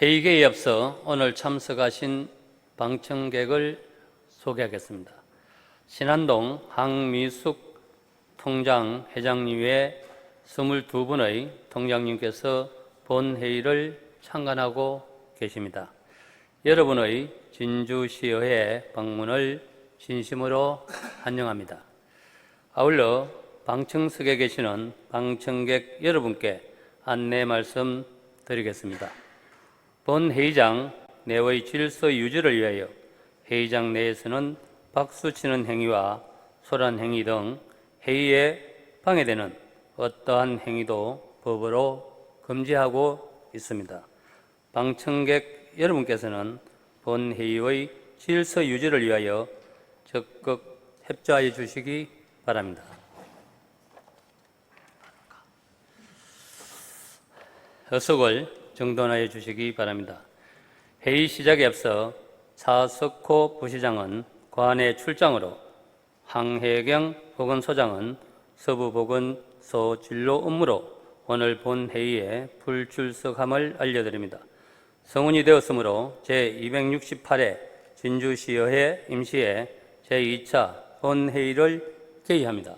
회의에 앞서 오늘 참석하신 방청객을 소개하겠습니다. 신안동 황미숙 통장 회장님 외 22분의 통장님께서 본회의를 참관하고 계십니다. 여러분의 진주시의회 방문을 진심으로 환영합니다. 아울러 방청석에 계시는 방청객 여러분께 안내 말씀 드리겠습니다. 본 회의장 내의 질서 유지를 위하여 회의장 내에서는 박수치는 행위와 소란 행위 등 회의에 방해되는 어떠한 행위도 법으로 금지하고 있습니다. 방청객 여러분께서는 본 회의의 질서 유지를 위하여 적극 협조하여 주시기 바랍니다. 의석을 정돈하여 주시기 바랍니다. 회의 시작에 앞서 차석호 부시장은 관내 출장으로 황혜경 보건소장은 서부보건소 진료 업무로 오늘 본 회의에 불출석함을 알려드립니다. 성운이 되었으므로 제268회 진주시의회 임시회 제2차 본회의를 개의합니다.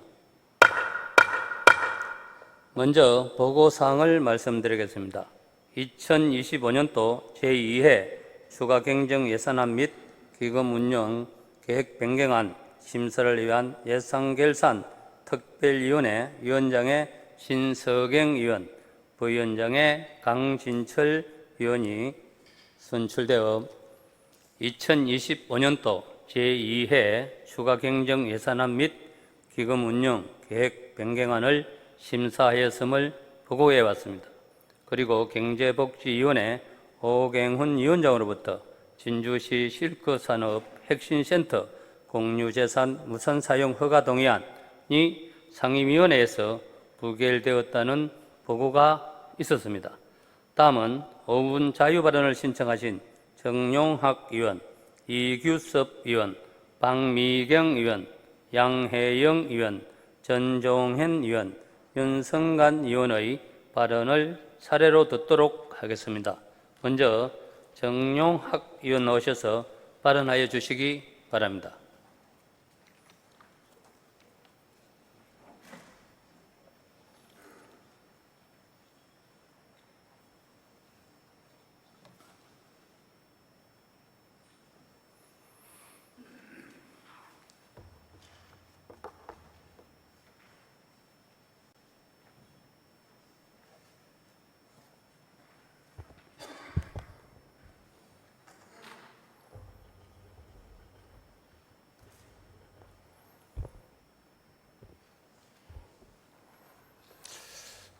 먼저 보고사항을 말씀드리겠습니다. 2025년도 제2회 추가경정예산안 및 기금운영 계획 변경안 심사를 위한 예산결산 특별위원회 위원장의 신석영 의원, 부위원장의 강진철 의원이 선출되어 2025년도 제2회 추가경정예산안 및 기금운영 계획 변경안을 심사하였음을 보고해 왔습니다. 그리고 경제복지위원회 오경훈 위원장으로부터 진주시 실크산업 혁신센터 공유재산 무선사용 허가 동의안이 상임위원회에서 부결되었다는 보고가 있었습니다. 다음은 5분 자유발언을 신청하신 정용학 의원, 이규섭 의원, 박미경 의원, 양혜영 의원, 전종현 의원, 윤성관 의원의 발언을 차례로 듣도록 하겠습니다. 먼저 정용학 의원 나오셔서 발언하여 주시기 바랍니다.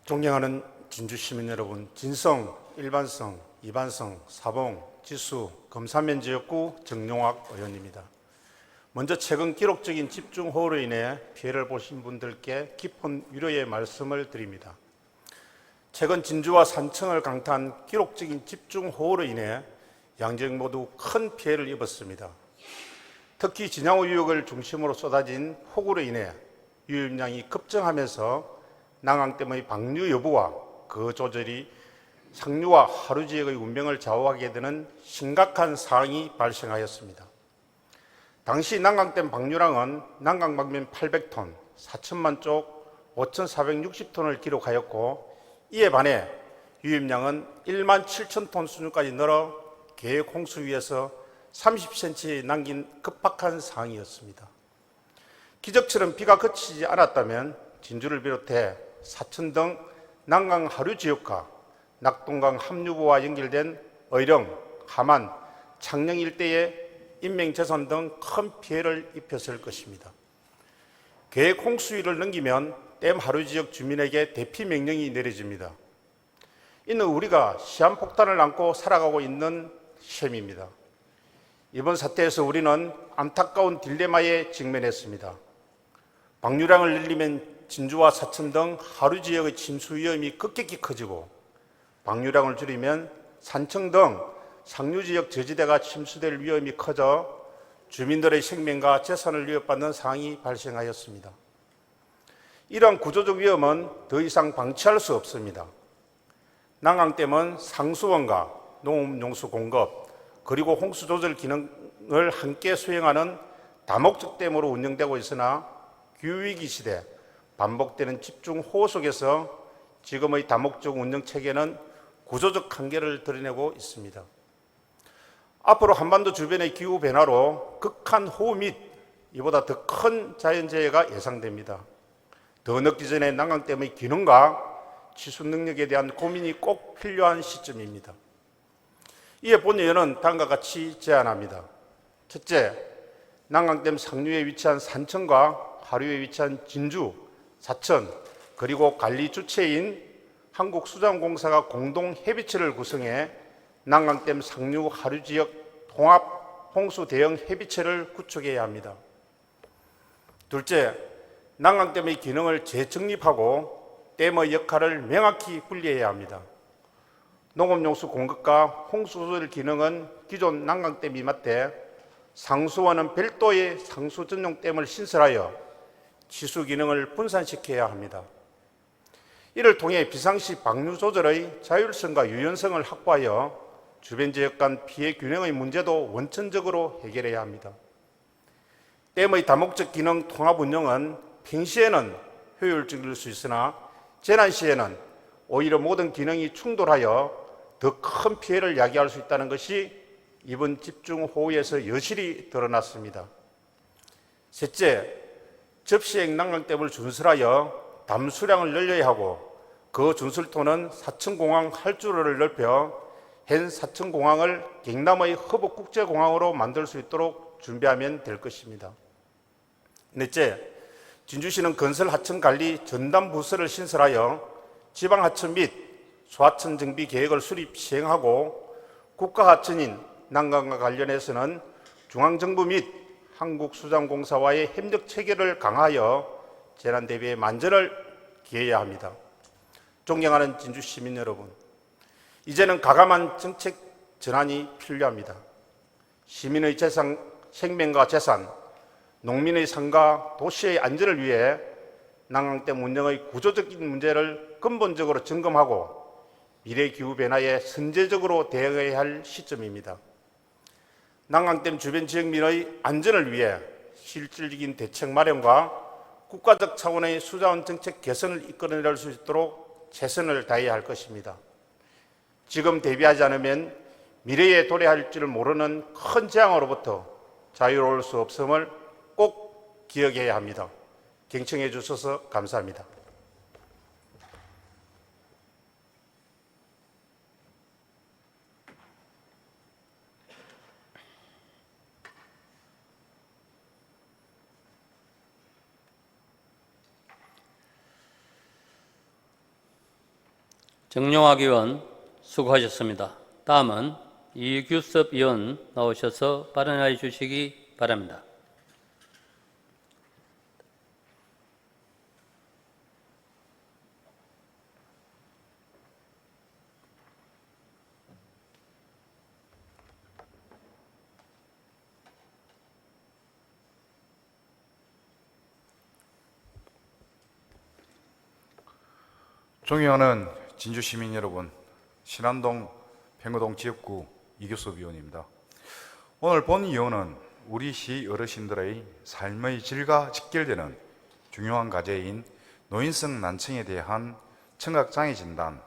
존경하는 진주시민 여러분, 진성, 일반성, 이반성, 사봉, 지수, 검사면지역구 정용학 의원입니다. 먼저 최근 기록적인 집중호우로 인해 피해를 보신 분들께 깊은 위로의 말씀을 드립니다. 최근 진주와 산청을 강타한 기록적인 집중호우로 인해 양지역 모두 큰 피해를 입었습니다. 특히 진양호 유역을 중심으로 쏟아진 폭우로 인해 유입량이 급증하면서 난강댐의 방류 여부와 그 조절이 상류와 하류 지역의 운명을 좌우하게 되는 심각한 상황이 발생하였습니다. 당시 난강댐 방류량은 난강 방면 800톤, 사천만 쪽 5,460톤을 기록하였고, 이에 반해 유입량은 1만 7천 톤 수준까지 늘어 계획 홍수위에서 30cm 남긴 급박한 상황이었습니다. 기적처럼 비가 그치지 않았다면 진주를 비롯해 사천 등 난강 하류 지역과 낙동강 합류부와 연결된 의령, 함안, 창녕 일대에 인명재산 등 큰 피해를 입혔을 것입니다. 계획 홍수위를 넘기면 댐 하류 지역 주민에게 대피 명령이 내려집니다. 이는 우리가 시한폭탄을 안고 살아가고 있는 셈입니다. 이번 사태에서 우리는 안타까운 딜레마에 직면했습니다. 방류량을 늘리면 진주와 사천 등 하류 지역의 침수 위험이 급격히 커지고, 방류량을 줄이면 산청 등 상류 지역 저지대가 침수될 위험이 커져 주민들의 생명과 재산을 위협받는 상황이 발생하였습니다. 이러한 구조적 위험은 더 이상 방치할 수 없습니다. 난강댐은 상수원과 농업용수 공급, 그리고 홍수 조절 기능을 함께 수행하는 다목적 댐으로 운영되고 있으나 기후위기 시대 반복되는 집중호우 속에서 지금의 다목적 운영 체계는 구조적 한계를 드러내고 있습니다. 앞으로 한반도 주변의 기후 변화로 극한 호우 및 이보다 더 큰 자연재해가 예상됩니다. 더 늦기 전에 난강댐의 기능과 치수 능력에 대한 고민이 꼭 필요한 시점입니다. 이에 본의원은 다음과 같이 제안합니다. 첫째, 난강댐 상류에 위치한 산천과 하류에 위치한 진주, 사천, 그리고 관리 주체인 한국수자원공사가 공동 협의체를 구성해 난강댐 상류 하류 지역 통합 홍수 대응 협의체를 구축해야 합니다. 둘째, 난강댐의 기능을 재정립하고 댐의 역할을 명확히 분리해야 합니다. 농업용수 공급과 홍수 조절 기능은 기존 난강댐이 맡되 상수원은 별도의 상수 전용 댐을 신설하여 치수 기능을 분산시켜야 합니다. 이를 통해 비상시 방류 조절의 자율성과 유연성을 확보하여 주변 지역 간 피해 균형의 문제도 원천적으로 해결해야 합니다. 댐의 다목적 기능 통합 운영은 평시에는 효율적일 수 있으나 재난 시에는 오히려 모든 기능이 충돌하여 더 큰 피해를 야기할 수 있다는 것이 이번 집중호우에서 여실히 드러났습니다. 셋째, 접시액 난강댐을 준설하여 담 수량을 늘려야 하고 그 준설토는 사천공항 활주로를 넓혀 현 사천공항을 경남의 허브국제공항으로 만들 수 있도록 준비하면 될 것입니다. 넷째, 진주시는 건설하천관리 전담부서를 신설하여 지방하천 및 소하천 정비 계획을 수립 시행하고 국가하천인 난강과 관련해서는 중앙정부 및 한국수자원공사와의 협력 체계를 강화하여 재난 대비에 만전을 기해야 합니다. 존경하는 진주 시민 여러분, 이제는 가감한 정책 전환이 필요합니다. 시민의 재산, 생명과 재산, 농민의 삶과 도시의 안전을 위해 난강댐 운영의 구조적인 문제를 근본적으로 점검하고 미래 기후 변화에 선제적으로 대응해야 할 시점입니다. 난강댐 주변 지역민의 안전을 위해 실질적인 대책 마련과 국가적 차원의 수자원 정책 개선을 이끌어낼 수 있도록 최선을 다해야 할 것입니다. 지금 대비하지 않으면 미래에 도래할 줄 모르는 큰 재앙으로부터 자유로울 수 없음을 꼭 기억해야 합니다. 경청해 주셔서 감사합니다. 정용학 의원 수고하셨습니다. 다음은 이규섭 의원 나오셔서 발언해 주시기 바랍니다. 존경하는 진주 시민 여러분, 신안동 평화동 지역구 이규섭 의원입니다. 오늘 본 의원은 우리 시 어르신들의 삶의 질과 직결되는 중요한 과제인 노인성 난청에 대한 청각장애 진단,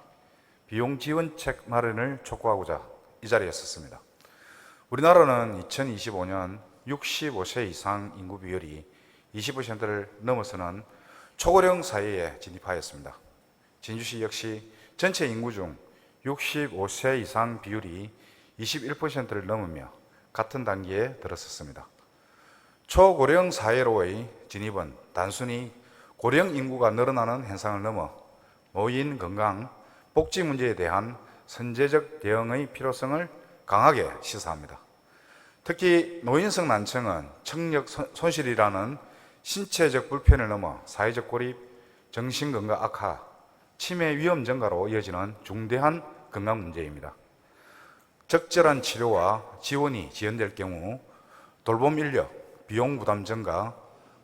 비용 지원책 마련을 촉구하고자 이 자리에 섰습니다. 우리나라는 2025년 65세 이상 인구 비율이 20%를 넘어서는 초고령 사회에 진입하였습니다. 진주시 역시 전체 인구 중 65세 이상 비율이 21%를 넘으며 같은 단계에 들어섰습니다. 초고령 사회로의 진입은 단순히 고령 인구가 늘어나는 현상을 넘어 노인 건강, 복지 문제에 대한 선제적 대응의 필요성을 강하게 시사합니다. 특히 노인성 난청은 청력 손실이라는 신체적 불편을 넘어 사회적 고립, 정신건강 악화, 치매 위험 증가로 이어지는 중대한 건강 문제입니다. 적절한 치료와 지원이 지연될 경우 돌봄 인력, 비용 부담 증가,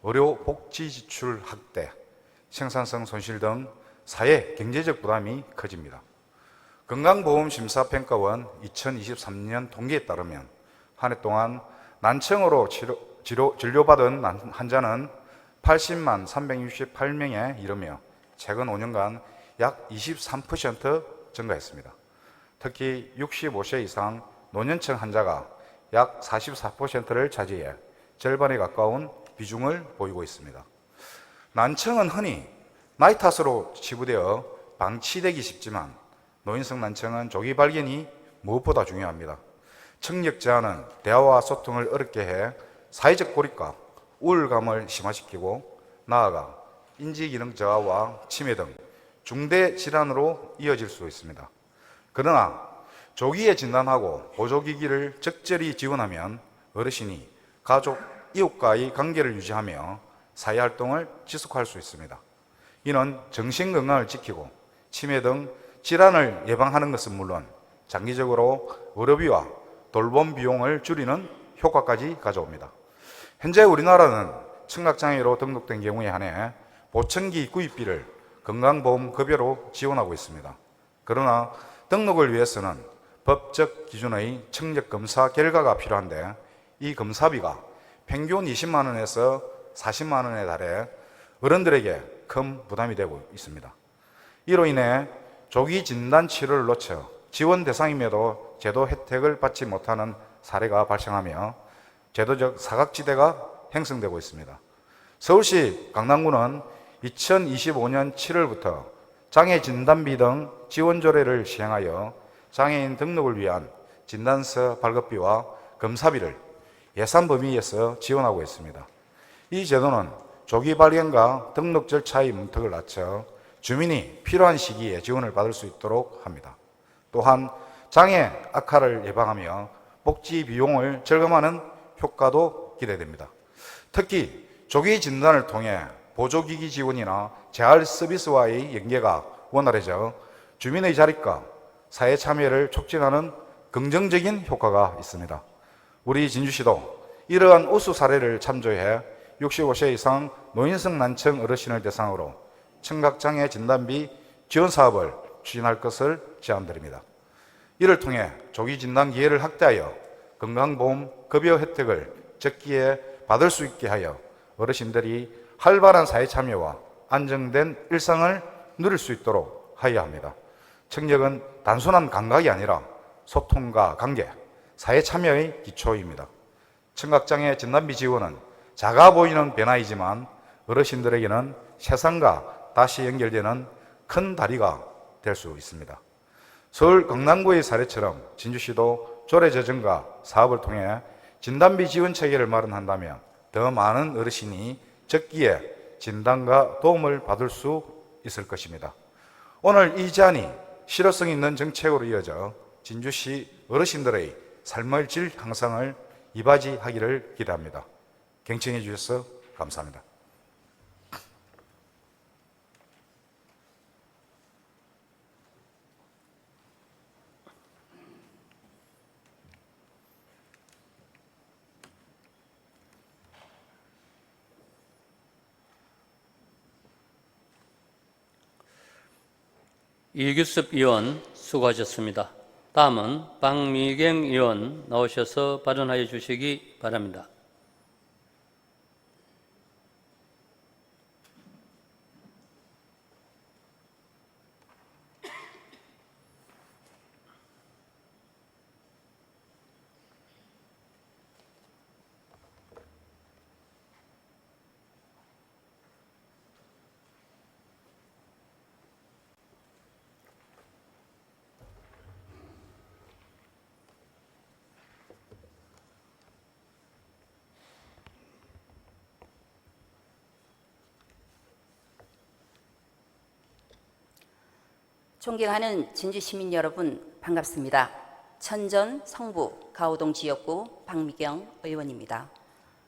의료 복지 지출 확대, 생산성 손실 등 사회 경제적 부담이 커집니다. 건강보험심사평가원 2023년 통계에 따르면 한 해 동안 난청으로 진료받은 환자는 80만 368명에 이르며 최근 5년간 약 23% 증가했습니다. 특히 65세 이상 노년층 환자가 약 44%를 차지해 절반에 가까운 비중을 보이고 있습니다. 난청은 흔히 나이 탓으로 치부되어 방치되기 쉽지만 노인성 난청은 조기 발견이 무엇보다 중요합니다. 청력 저하는 대화와 소통을 어렵게 해 사회적 고립과 우울감을 심화시키고 나아가 인지기능 저하와 치매 등 중대 질환으로 이어질 수 있습니다. 그러나 조기에 진단하고 보조기기를 적절히 지원하면 어르신이 가족, 이웃과의 관계를 유지하며 사회활동을 지속할 수 있습니다. 이는 정신건강을 지키고 치매 등 질환을 예방하는 것은 물론 장기적으로 의료비와 돌봄 비용을 줄이는 효과까지 가져옵니다. 현재 우리나라는 청각장애로 등록된 경우에 한해 보청기 구입비를 건강보험급여로 지원하고 있습니다. 그러나 등록을 위해서는 법적 기준의 청력검사 결과가 필요한데 이 검사비가 평균 20만 원에서 40만 원에 달해 어른들에게 큰 부담이 되고 있습니다. 이로 인해 조기 진단 치료를 놓쳐 지원 대상임에도 제도 혜택을 받지 못하는 사례가 발생하며 제도적 사각지대가 형성되고 있습니다. 서울시 강남구는 2025년 7월부터 장애 진단비 등 지원 조례를 시행하여 장애인 등록을 위한 진단서 발급비와 검사비를 예산 범위에서 지원하고 있습니다. 이 제도는 조기 발견과 등록 절차의 문턱을 낮춰 주민이 필요한 시기에 지원을 받을 수 있도록 합니다. 또한 장애 악화를 예방하며 복지 비용을 절감하는 효과도 기대됩니다. 특히 조기 진단을 통해 보조기기 지원이나 재활 서비스와의 연계가 원활해져 주민의 자립과 사회 참여를 촉진하는 긍정적인 효과가 있습니다. 우리 진주시도 이러한 우수 사례를 참조해 65세 이상 노인성 난청 어르신을 대상으로 청각장애 진단비 지원 사업을 추진할 것을 제안드립니다. 이를 통해 조기 진단 기회를 확대하여 건강보험 급여 혜택을 적기에 받을 수 있게 하여 어르신들이 활발한 사회 참여와 안정된 일상을 누릴 수 있도록 하여야 합니다. 청력은 단순한 감각이 아니라 소통과 관계, 사회 참여의 기초입니다. 청각장애 진단비 지원은 작아 보이는 변화이지만 어르신들에게는 세상과 다시 연결되는 큰 다리가 될 수 있습니다. 서울 강남구의 사례처럼 진주시도 조례 제정과 사업을 통해 진단비 지원 체계를 마련한다면 더 많은 어르신이 적기에 진단과 도움을 받을 수 있을 것입니다. 오늘 이 제안이 실효성 있는 정책으로 이어져 진주시 어르신들의 삶의 질 향상을 이바지하기를 기대합니다. 경청해 주셔서 감사합니다. 이규섭 의원 수고하셨습니다. 다음은 박미경 의원 나오셔서 발언하여 주시기 바랍니다. 존경하는 진주 시민 여러분, 반갑습니다. 천전 성부 가호동 지역구 박미경 의원입니다.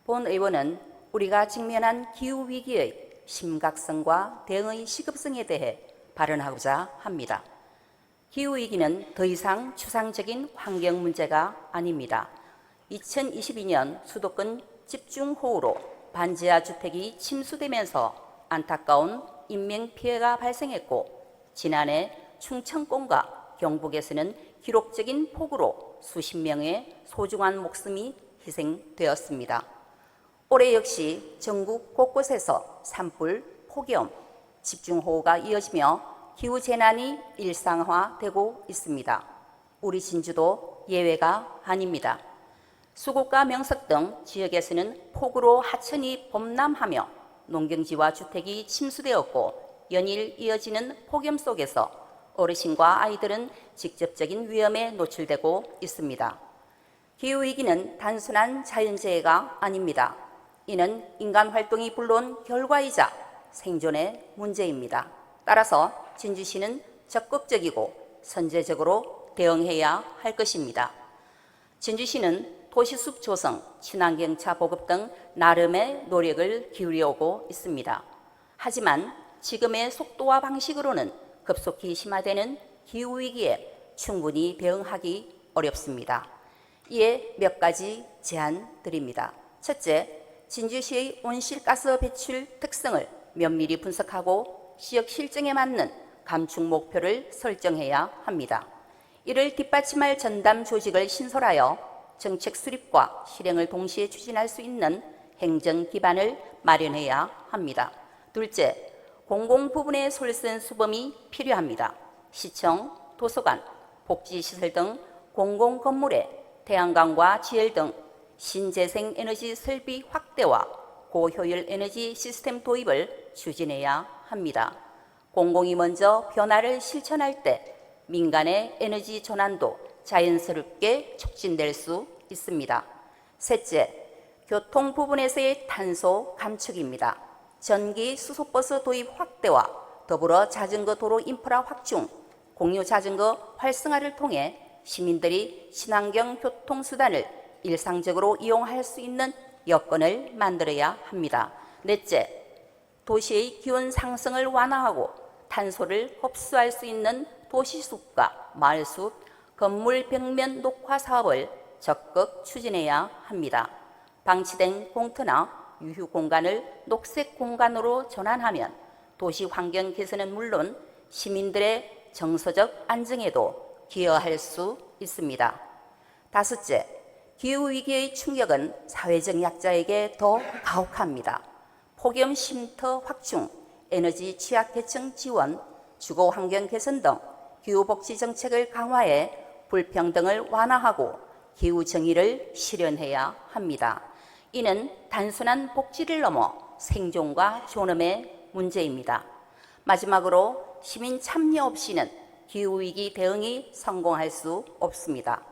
본 의원은 우리가 직면한 기후위기의 심각성과 대응의 시급성에 대해 발언하고자 합니다. 기후위기는 더 이상 추상적인 환경 문제가 아닙니다. 2022년 수도권 집중호우로 반지하 주택이 침수되면서 안타까운 인명피해가 발생했고, 지난해 충청권과 경북에서는 기록적인 폭우로 수십 명의 소중한 목숨이 희생되었습니다. 올해 역시 전국 곳곳에서 산불, 폭염, 집중호우가 이어지며 기후재난이 일상화되고 있습니다. 우리 진주도 예외가 아닙니다. 수국과 명석 등 지역에서는 폭우로 하천이 범람하며 농경지와 주택이 침수되었고 연일 이어지는 폭염 속에서 어르신과 아이들은 직접적인 위험에 노출되고 있습니다. 기후위기는 단순한 자연재해가 아닙니다. 이는 인간 활동이 불러온 결과이자 생존의 문제입니다. 따라서 진주시는 적극적이고 선제적으로 대응해야 할 것입니다. 진주시는 도시숲 조성, 친환경차 보급 등 나름의 노력을 기울여오고 있습니다. 하지만 지금의 속도와 방식으로는 급속히 심화되는 기후위기에 충분히 대응하기 어렵습니다. 이에 몇 가지 제안 드립니다. 첫째, 진주시의 온실가스 배출 특성을 면밀히 분석하고 지역 실정에 맞는 감축 목표를 설정해야 합니다. 이를 뒷받침할 전담 조직을 신설하여 정책 수립과 실행을 동시에 추진할 수 있는 행정 기반을 마련해야 합니다. 둘째, 공공 부분의 솔선수범이 필요합니다. 시청, 도서관, 복지시설 등 공공 건물의 태양광과 지열 등 신재생 에너지 설비 확대와 고효율 에너지 시스템 도입을 추진해야 합니다. 공공이 먼저 변화를 실천할 때 민간의 에너지 전환도 자연스럽게 촉진될 수 있습니다. 셋째, 교통 부분에서의 탄소 감축입니다. 전기 수소버스 도입 확대와 더불어 자전거 도로 인프라 확충, 공유 자전거 활성화를 통해 시민들이 친환경 교통수단을 일상적으로 이용할 수 있는 여건을 만들어야 합니다. 넷째, 도시의 기온 상승을 완화하고 탄소를 흡수할 수 있는 도시숲과 마을숲, 건물 벽면 녹화 사업을 적극 추진해야 합니다. 방치된 공터나 유휴 공간을 녹색 공간으로 전환하면 도시 환경 개선은 물론 시민들의 정서적 안정에도 기여할 수 있습니다. 다섯째, 기후위기의 충격은 사회적 약자에게 더 가혹합니다. 폭염 쉼터 확충, 에너지 취약계층 지원, 주거환경 개선 등 기후복지 정책을 강화해 불평등을 완화하고 기후정의를 실현해야 합니다. 이는 단순한 복지를 넘어 생존과 존엄의 문제입니다. 마지막으로 시민 참여 없이는 기후위기 대응이 성공할 수 없습니다.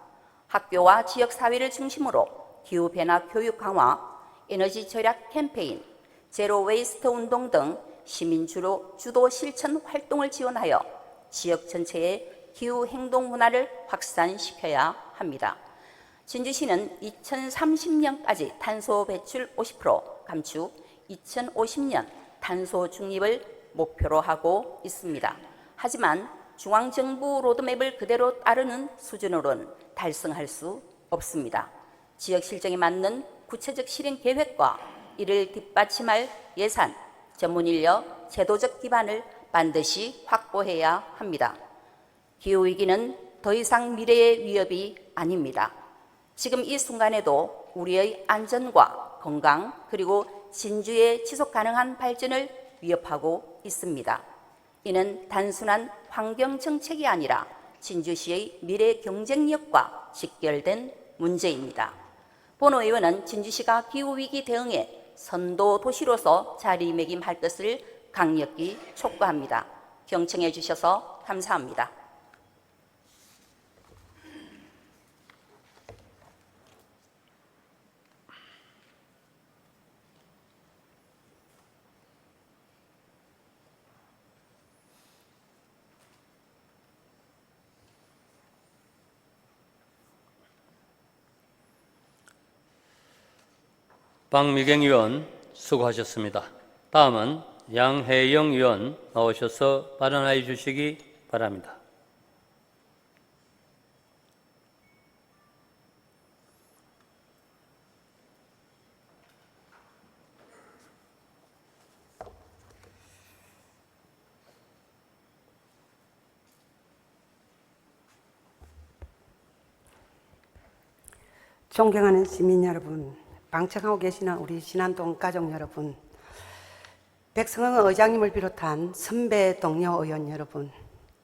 학교와 지역사회를 중심으로 기후변화 교육 강화, 에너지 절약 캠페인, 제로 웨이스트 운동 등 시민 주도 실천 활동을 지원하여 지역 전체의 기후 행동 문화를 확산시켜야 합니다. 진주시는 2030년까지 탄소 배출 50% 감축, 2050년 탄소 중립을 목표로 하고 있습니다. 하지만 중앙정부 로드맵을 그대로 따르는 수준으로는 달성할 수 없습니다. 지역 실정에 맞는 구체적 실행 계획과 이를 뒷받침할 예산, 전문 인력, 제도적 기반을 반드시 확보해야 합니다. 기후위기는 더 이상 미래의 위협이 아닙니다. 지금 이 순간에도 우리의 안전과 건강 그리고 진주의 지속 가능한 발전을 위협하고 있습니다. 이는 단순한 환경 정책이 아니라 진주시의 미래 경쟁력과 직결된 문제입니다. 본 의원은 진주시가 기후위기 대응에 선도 도시로서 자리매김할 것을 강력히 촉구합니다. 경청해 주셔서 감사합니다. 박미경 의원 수고하셨습니다. 다음은 양혜영 의원 나오셔서 발언하여 주시기 바랍니다. 존경하는 시민 여러분, 방청하고 계시는 우리 신안동 가족 여러분, 백성흥 의장님을 비롯한 선배 동료 의원 여러분,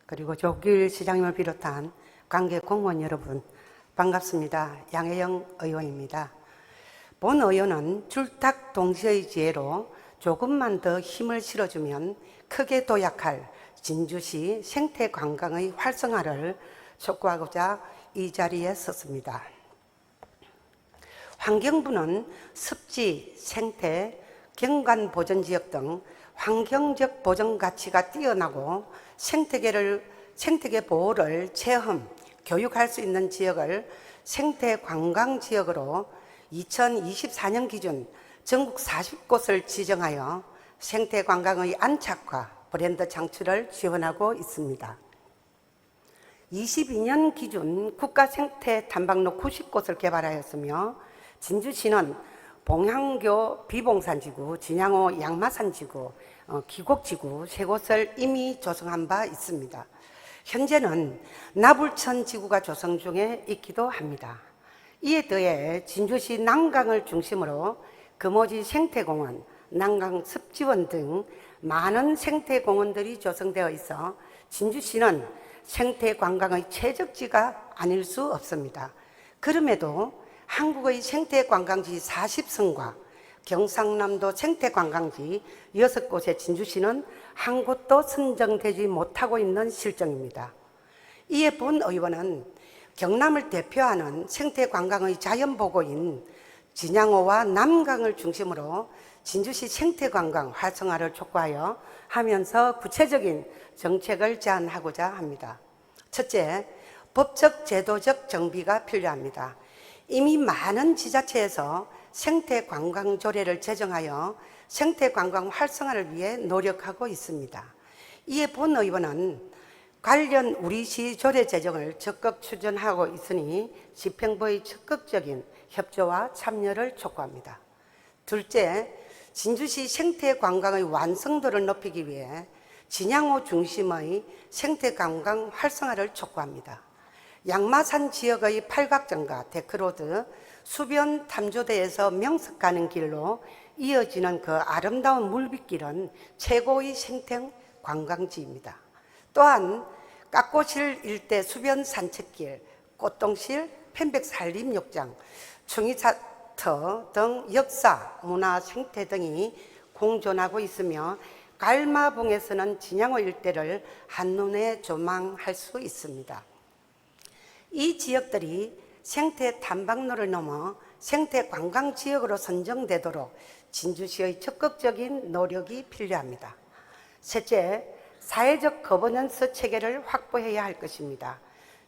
그리고 조길 시장님을 비롯한 관계 공무원 여러분, 반갑습니다. 양혜영 의원입니다. 본 의원은 줄탁 동시의 지혜로 조금만 더 힘을 실어주면 크게 도약할 진주시 생태관광의 활성화를 촉구하고자 이 자리에 섰습니다. 환경부는 습지, 생태, 경관보전지역 등 환경적 보전 가치가 뛰어나고 생태계 보호를 체험, 교육할 수 있는 지역을 생태관광지역으로 2024년 기준 전국 40곳을 지정하여 생태관광의 안착과 브랜드 창출을 지원하고 있습니다. 22년 기준 국가생태탐방로 90곳을 개발하였으며 진주시는 봉향교 비봉산지구, 진양호 양마산지구, 기곡지구 3곳을 이미 조성한 바 있습니다. 현재는 나불천 지구가 조성 중에 있기도 합니다. 이에 더해 진주시 난강을 중심으로 금오지 생태공원, 난강 습지원 등 많은 생태공원들이 조성되어 있어 진주시는 생태관광의 최적지가 아닐 수 없습니다. 그럼에도 한국의 생태관광지 40선과 경상남도 생태관광지 6곳의 진주시는 한 곳도 선정되지 못하고 있는 실정입니다. 이에 본 의원은 경남을 대표하는 생태관광의 자연보고인 진양호와 남강을 중심으로 진주시 생태관광 활성화를 촉구하여 하면서 구체적인 정책을 제안하고자 합니다. 첫째, 법적 제도적 정비가 필요합니다. 이미 많은 지자체에서 생태관광 조례를 제정하여 생태관광 활성화를 위해 노력하고 있습니다. 이에 본 의원은 관련 우리시 조례 제정을 적극 추진하고 있으니 집행부의 적극적인 협조와 참여를 촉구합니다. 둘째, 진주시 생태관광의 완성도를 높이기 위해 진양호 중심의 생태관광 활성화를 촉구합니다. 양마산 지역의 팔각정과 데크로드, 수변 탐조대에서 명석가는 길로 이어지는 그 아름다운 물빗길은 최고의 생태관광지입니다. 또한 깎고실 일대 수변 산책길, 꽃동실, 편백산림욕장, 충이차터 등 역사, 문화, 생태 등이 공존하고 있으며 갈마봉에서는 진양호 일대를 한눈에 조망할 수 있습니다. 이 지역들이 생태 탐방로를 넘어 생태 관광 지역으로 선정되도록 진주시의 적극적인 노력이 필요합니다. 셋째, 사회적 거버넌스 체계를 확보해야 할 것입니다.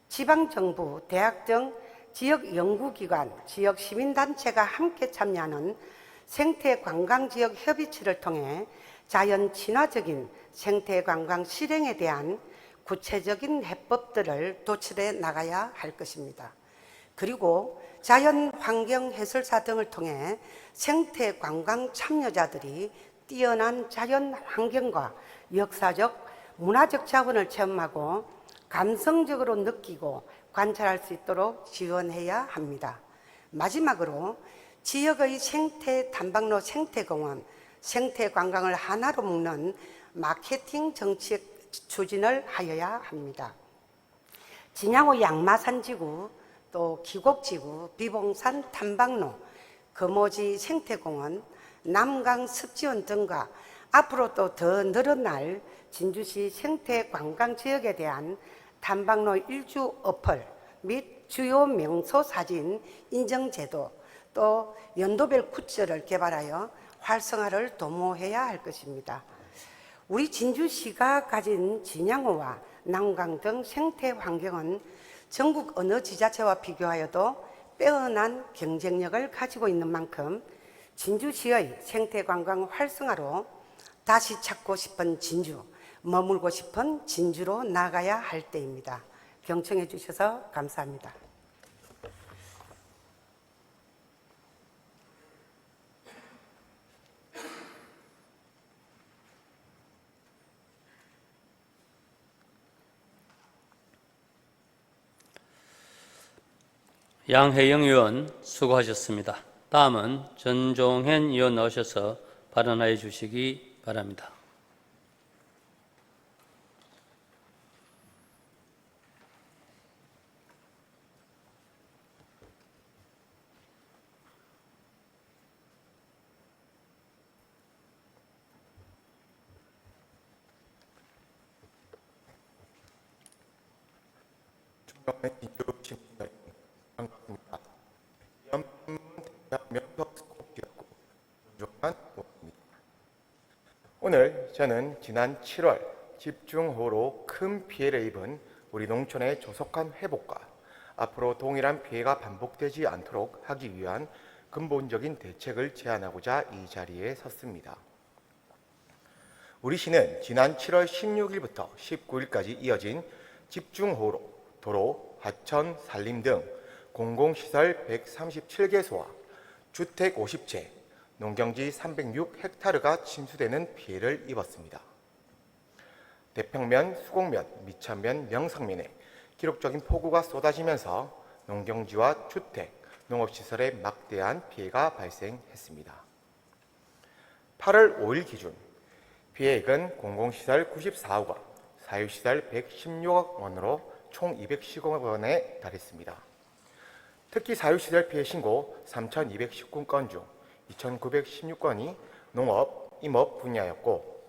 지방정부, 대학 등 지역 연구기관, 지역 시민단체가 함께 참여하는 생태 관광 지역 협의체를 통해 자연 친화적인 생태 관광 실행에 대한 구체적인 해법들을 도출해 나가야 할 것입니다. 그리고 자연 환경 해설사 등을 통해 생태 관광 참여자들이 뛰어난 자연 환경과 역사적, 문화적 자원을 체험하고 감성적으로 느끼고 관찰할 수 있도록 지원해야 합니다. 마지막으로 지역의 생태 탐방로 생태공원, 생태관광을 하나로 묶는 마케팅 정책 추진을 하여야 합니다. 진양호 양마산지구, 또 기곡지구, 비봉산 탐방로, 금오지 생태공원, 남강 습지원 등과 앞으로 또 더 늘어날 진주시 생태관광지역에 대한 탐방로 일주 어플 및 주요 명소 사진 인정제도, 또 연도별 굿즈를 개발하여 활성화를 도모해야 할 것입니다. 우리 진주시가 가진 진양호와 남강 등 생태 환경은 전국 어느 지자체와 비교하여도 빼어난 경쟁력을 가지고 있는 만큼 진주시의 생태관광 활성화로 다시 찾고 싶은 진주, 머물고 싶은 진주로 나가야 할 때입니다. 경청해 주셔서 감사합니다. 양혜영 의원 수고하셨습니다. 다음은 전종현 의원 나오셔서 발언하여 주시기 바랍니다. 오늘 저는 지난 7월 집중호우로 큰 피해를 입은 우리 농촌의 조속한 회복과 앞으로 동일한 피해가 반복되지 않도록 하기 위한 근본적인 대책을 제안하고자 이 자리에 섰습니다. 우리 시는 지난 7월 16일부터 19일까지 이어진 집중호우로 도로, 하천, 산림 등 공공시설 137개소와 주택 50채, 농경지 306헥타르가 침수되는 피해를 입었습니다. 대평면, 수곡면, 미천면, 명성면에 기록적인 폭우가 쏟아지면서 농경지와 주택, 농업시설에 막대한 피해가 발생했습니다. 8월 5일 기준 피해액은 공공시설 94억 원, 사유시설 116억 원으로 총 210억 원에 달했습니다. 특히 사유시설 피해 신고 3,219건 중 2,916건이 농업, 임업 분야였고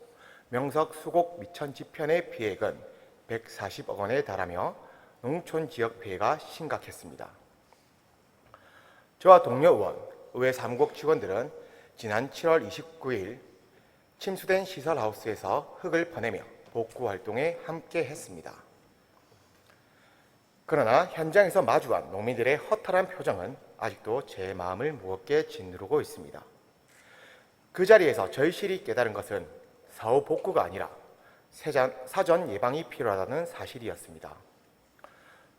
명석, 수곡, 미천 지편의 피해액은 140억 원에 달하며 농촌 지역 피해가 심각했습니다. 저와 동료 의원, 의회 사무국 직원들은 지난 7월 29일 침수된 시설하우스에서 흙을 퍼내며 복구 활동에 함께 했습니다. 그러나 현장에서 마주한 농민들의 허탈한 표정은 아직도 제 마음을 무겁게 짓누르고 있습니다. 그 자리에서 절실히 깨달은 것은 사후 복구가 아니라 사전 예방이 필요하다는 사실이었습니다.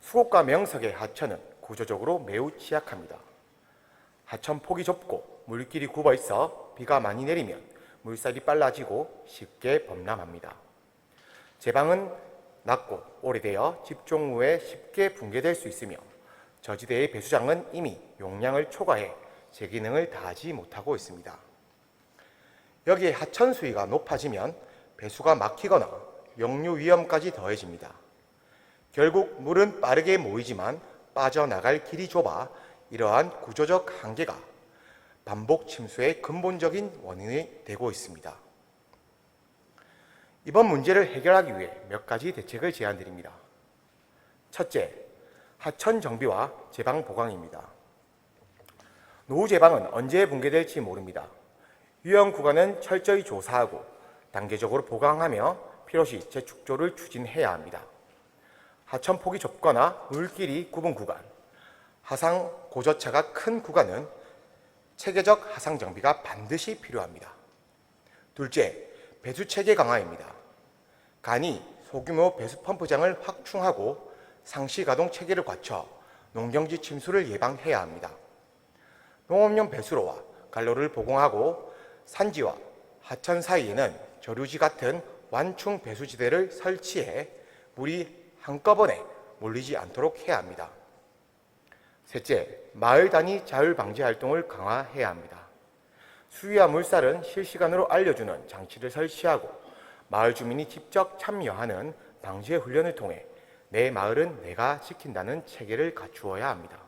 수곡과 명석의 하천은 구조적으로 매우 취약합니다. 하천 폭이 좁고 물길이 굽어 있어 비가 많이 내리면 물살이 빨라지고 쉽게 범람합니다. 제방은 낮고 오래되어 집중 후에 쉽게 붕괴될 수 있으며 저지대의 배수장은 이미 용량을 초과해 제 기능을 다하지 못하고 있습니다. 여기에 하천 수위가 높아지면 배수가 막히거나 역류 위험까지 더해집니다. 결국 물은 빠르게 모이지만 빠져나갈 길이 좁아 이러한 구조적 한계가 반복 침수의 근본적인 원인이 되고 있습니다. 이번 문제를 해결하기 위해 몇 가지 대책을 제안드립니다. 첫째, 하천 정비와 제방 보강입니다. 노후 제방은 언제 붕괴될지 모릅니다. 위험 구간은 철저히 조사하고 단계적으로 보강하며 필요시 재축조를 추진해야 합니다. 하천 폭이 좁거나 물길이 굽은 구간, 하상 고저차가 큰 구간은 체계적 하상 정비가 반드시 필요합니다. 둘째, 배수 체계 강화입니다. 간이 소규모 배수 펌프장을 확충하고 상시 가동 체계를 갖춰 농경지 침수를 예방해야 합니다. 농업용 배수로와 갈로를 보강하고 산지와 하천 사이에는 저류지 같은 완충 배수지대를 설치해 물이 한꺼번에 몰리지 않도록 해야 합니다. 셋째, 마을 단위 자율 방제 활동을 강화해야 합니다. 수위와 물살은 실시간으로 알려주는 장치를 설치하고 마을 주민이 직접 참여하는 방제 훈련을 통해 내 마을은 내가 지킨다는 체계를 갖추어야 합니다.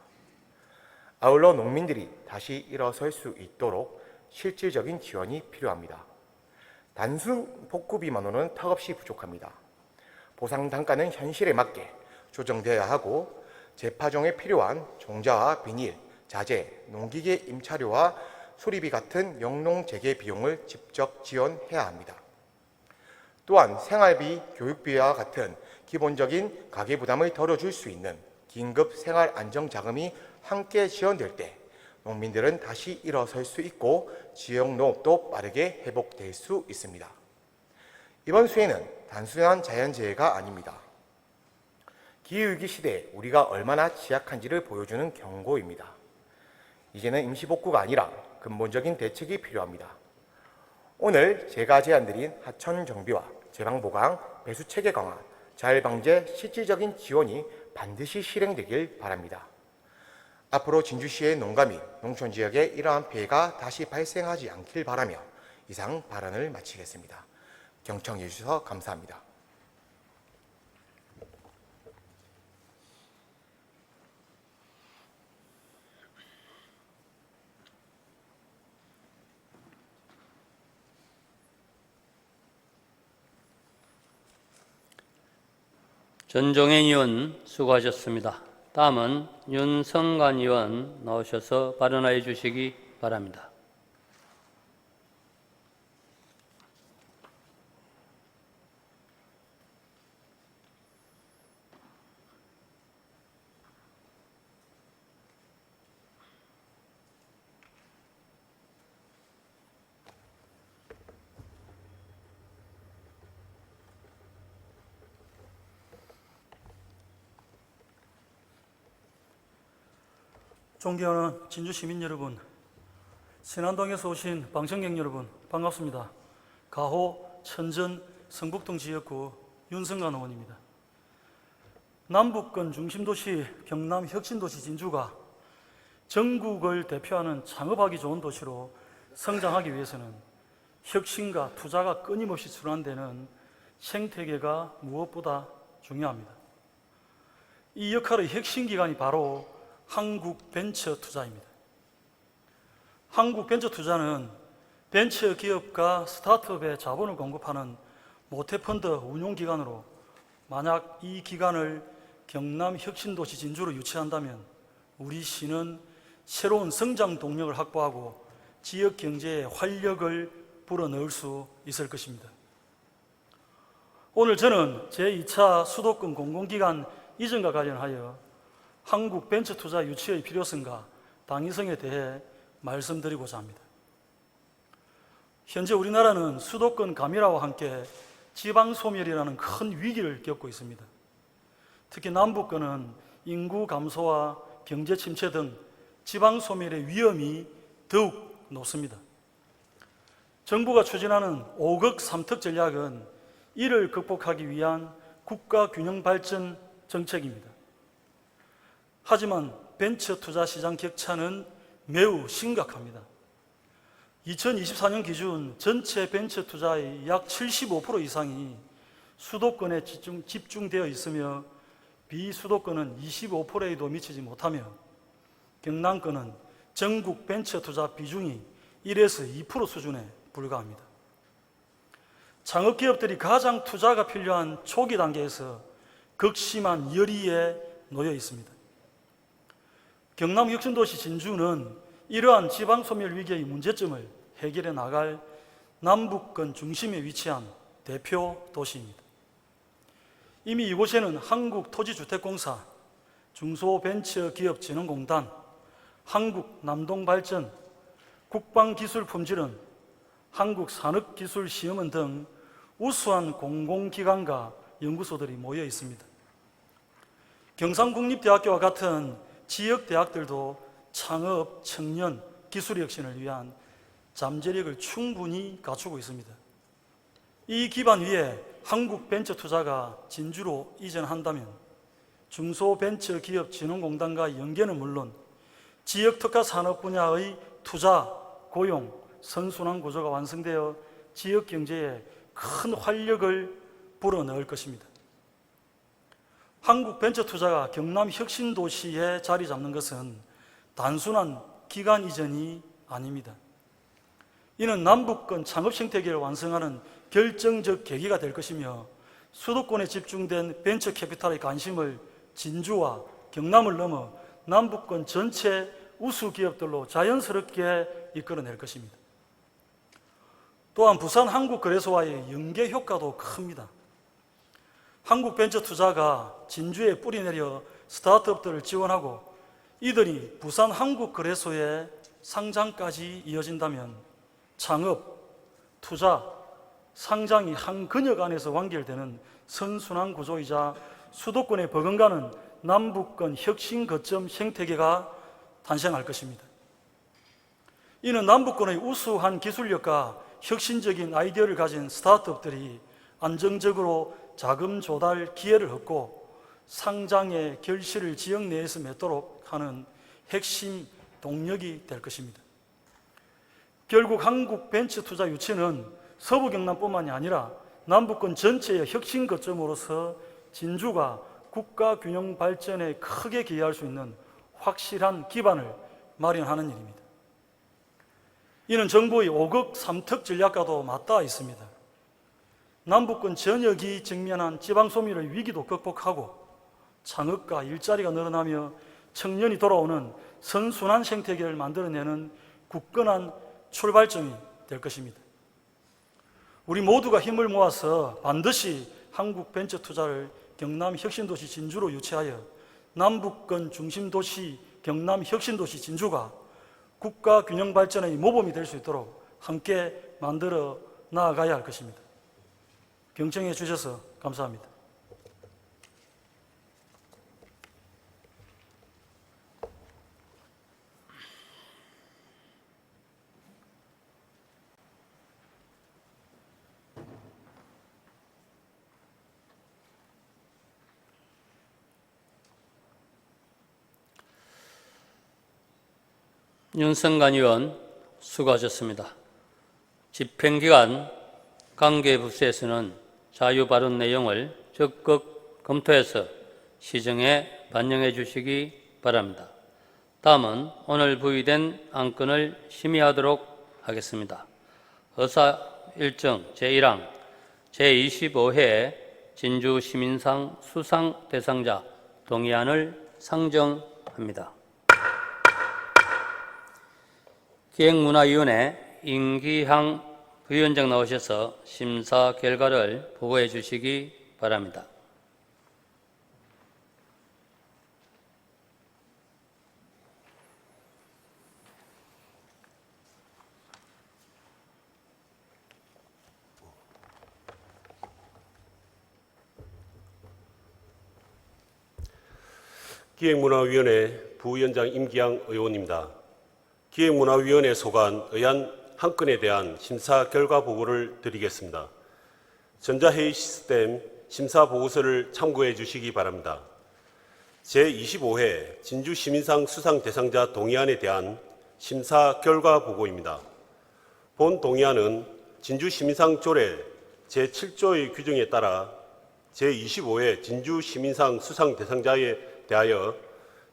아울러 농민들이 다시 일어설 수 있도록 실질적인 지원이 필요합니다. 단순 복구비만으로는 턱없이 부족합니다. 보상 단가는 현실에 맞게 조정되어야 하고 재파종에 필요한 종자와 비닐, 자재, 농기계 임차료와 수리비 같은 영농 재개 비용을 직접 지원해야 합니다. 또한 생활비, 교육비와 같은 기본적인 가계부담을 덜어줄 수 있는 긴급 생활안정자금이 함께 지원될 때 농민들은 다시 일어설 수 있고 지역 농업도 빠르게 회복될 수 있습니다. 이번 수해는 단순한 자연재해가 아닙니다. 기후위기 시대에 우리가 얼마나 취약한지를 보여주는 경고입니다. 이제는 임시복구가 아니라 근본적인 대책이 필요합니다. 오늘 제가 제안드린 하천 정비와 제방 보강, 배수 체계 강화, 자율 방제 실질적인 지원이 반드시 실행되길 바랍니다. 앞으로 진주시의 농가 및 농촌 지역에 이러한 피해가 다시 발생하지 않길 바라며 이상 발언을 마치겠습니다. 경청해 주셔서 감사합니다. 전종현 의원 수고하셨습니다. 다음은 윤성관 의원 나오셔서 발언하여 주시기 바랍니다. 존경하는 진주 시민 여러분, 신안동에서 오신 방청객 여러분 반갑습니다. 가호, 천전, 성북동 지역구 윤성관 의원입니다. 남북권 중심도시 경남 혁신도시 진주가 전국을 대표하는 창업하기 좋은 도시로 성장하기 위해서는 혁신과 투자가 끊임없이 순환되는 생태계가 무엇보다 중요합니다. 이 역할의 핵심기관이 바로 한국벤처투자입니다. 한국벤처투자는 벤처기업과 스타트업에 자본을 공급하는 모태펀드 운용기관으로, 만약 이 기관을 경남 혁신도시 진주로 유치한다면 우리 시는 새로운 성장 동력을 확보하고 지역 경제에 활력을 불어넣을 수 있을 것입니다. 오늘 저는 제2차 수도권 공공기관 이전과 관련하여 한국벤처투자 유치의 필요성과 당위성에 대해 말씀드리고자 합니다. 현재 우리나라는 수도권 가밀화와 함께 지방소멸이라는 큰 위기를 겪고 있습니다. 특히 남북권은 인구 감소와 경제 침체 등 지방소멸의 위험이 더욱 높습니다. 정부가 추진하는 5급 3특 전략은 이를 극복하기 위한 국가균형발전 정책입니다. 하지만 벤처투자 시장 격차는 매우 심각합니다. 2024년 기준 전체 벤처투자의 약 75% 이상이 수도권에 집중되어 있으며 비수도권은 25%에도 미치지 못하며 경남권은 전국 벤처투자 비중이 1에서 2% 수준에 불과합니다. 창업기업들이 가장 투자가 필요한 초기 단계에서 극심한 열의에 놓여 있습니다. 경남 혁신도시 진주는 이러한 지방소멸 위기의 문제점을 해결해 나갈 남북권 중심에 위치한 대표 도시입니다. 이미 이곳에는 한국토지주택공사, 중소벤처기업진흥공단, 한국남동발전, 국방기술품질원, 한국산업기술시험원 등 우수한 공공기관과 연구소들이 모여 있습니다. 경상국립대학교와 같은 지역대학들도 창업, 청년, 기술 혁신을 위한 잠재력을 충분히 갖추고 있습니다. 이 기반 위에 한국벤처투자가 진주로 이전한다면 중소벤처기업진흥공단과 연계는 물론 지역특화 산업 분야의 투자, 고용, 선순환 구조가 완성되어 지역 경제에 큰 활력을 불어넣을 것입니다. 한국벤처투자가 경남 혁신도시에 자리 잡는 것은 단순한 기관 이전이 아닙니다. 이는 남북권 창업 생태계를 완성하는 결정적 계기가 될 것이며 수도권에 집중된 벤처 캐피탈의 관심을 진주와 경남을 넘어 남북권 전체 우수 기업들로 자연스럽게 이끌어낼 것입니다. 또한 부산 한국거래소와의 연계 효과도 큽니다. 한국벤처투자가 진주에 뿌리내려 스타트업들을 지원하고 이들이 부산 한국거래소의 상장까지 이어진다면 창업, 투자, 상장이 한 근역 안에서 완결되는 선순환 구조이자 수도권에 버금가는 남북권 혁신 거점 생태계가 탄생할 것입니다. 이는 남북권의 우수한 기술력과 혁신적인 아이디어를 가진 스타트업들이 안정적으로 자금 조달 기회를 얻고 상장의 결실을 지역 내에서 맺도록 하는 핵심 동력이 될 것입니다. 결국 한국벤처투자 유치는 서부 경남뿐만이 아니라 남북권 전체의 혁신 거점으로서 진주가 국가 균형 발전에 크게 기여할 수 있는 확실한 기반을 마련하는 일입니다. 이는 정부의 5급 3특 전략과도 맞닿아 있습니다. 남북권 전역이 직면한 지방소멸의 위기도 극복하고 창업과 일자리가 늘어나며 청년이 돌아오는 선순환 생태계를 만들어내는 굳건한 출발점이 될 것입니다. 우리 모두가 힘을 모아서 반드시 한국벤처투자를 경남혁신도시 진주로 유치하여 남북권 중심도시 경남혁신도시 진주가 국가 균형 발전의 모범이 될 수 있도록 함께 만들어 나아가야 할 것입니다. 경청해 주셔서 감사합니다. 윤성관 의원 수고하셨습니다. 집행기간 관계 부서에서는 자유발언 내용을 적극 검토해서 시정에 반영해 주시기 바랍니다. 다음은 오늘 부의된 안건을 심의하도록 하겠습니다. 의사 일정 제1항 제25회 진주시민상 수상 대상자 동의안을 상정합니다. 기획문화위원회 임기향 부위원장 나오셔서 심사 결과를 보고해 주시기 바랍니다. 기획문화위원회 부위원장 임기양 의원입니다. 기획문화위원회 소관 의안 한 건에 대한 심사 결과 보고를 드리겠습니다. 전자회의 시스템 심사 보고서를 참고해 주시기 바랍니다. 제25회 진주시민상 수상 대상자 동의안에 대한 심사 결과 보고입니다. 본 동의안은 진주시민상 조례 제7조의 규정에 따라 제25회 진주시민상 수상 대상자에 대하여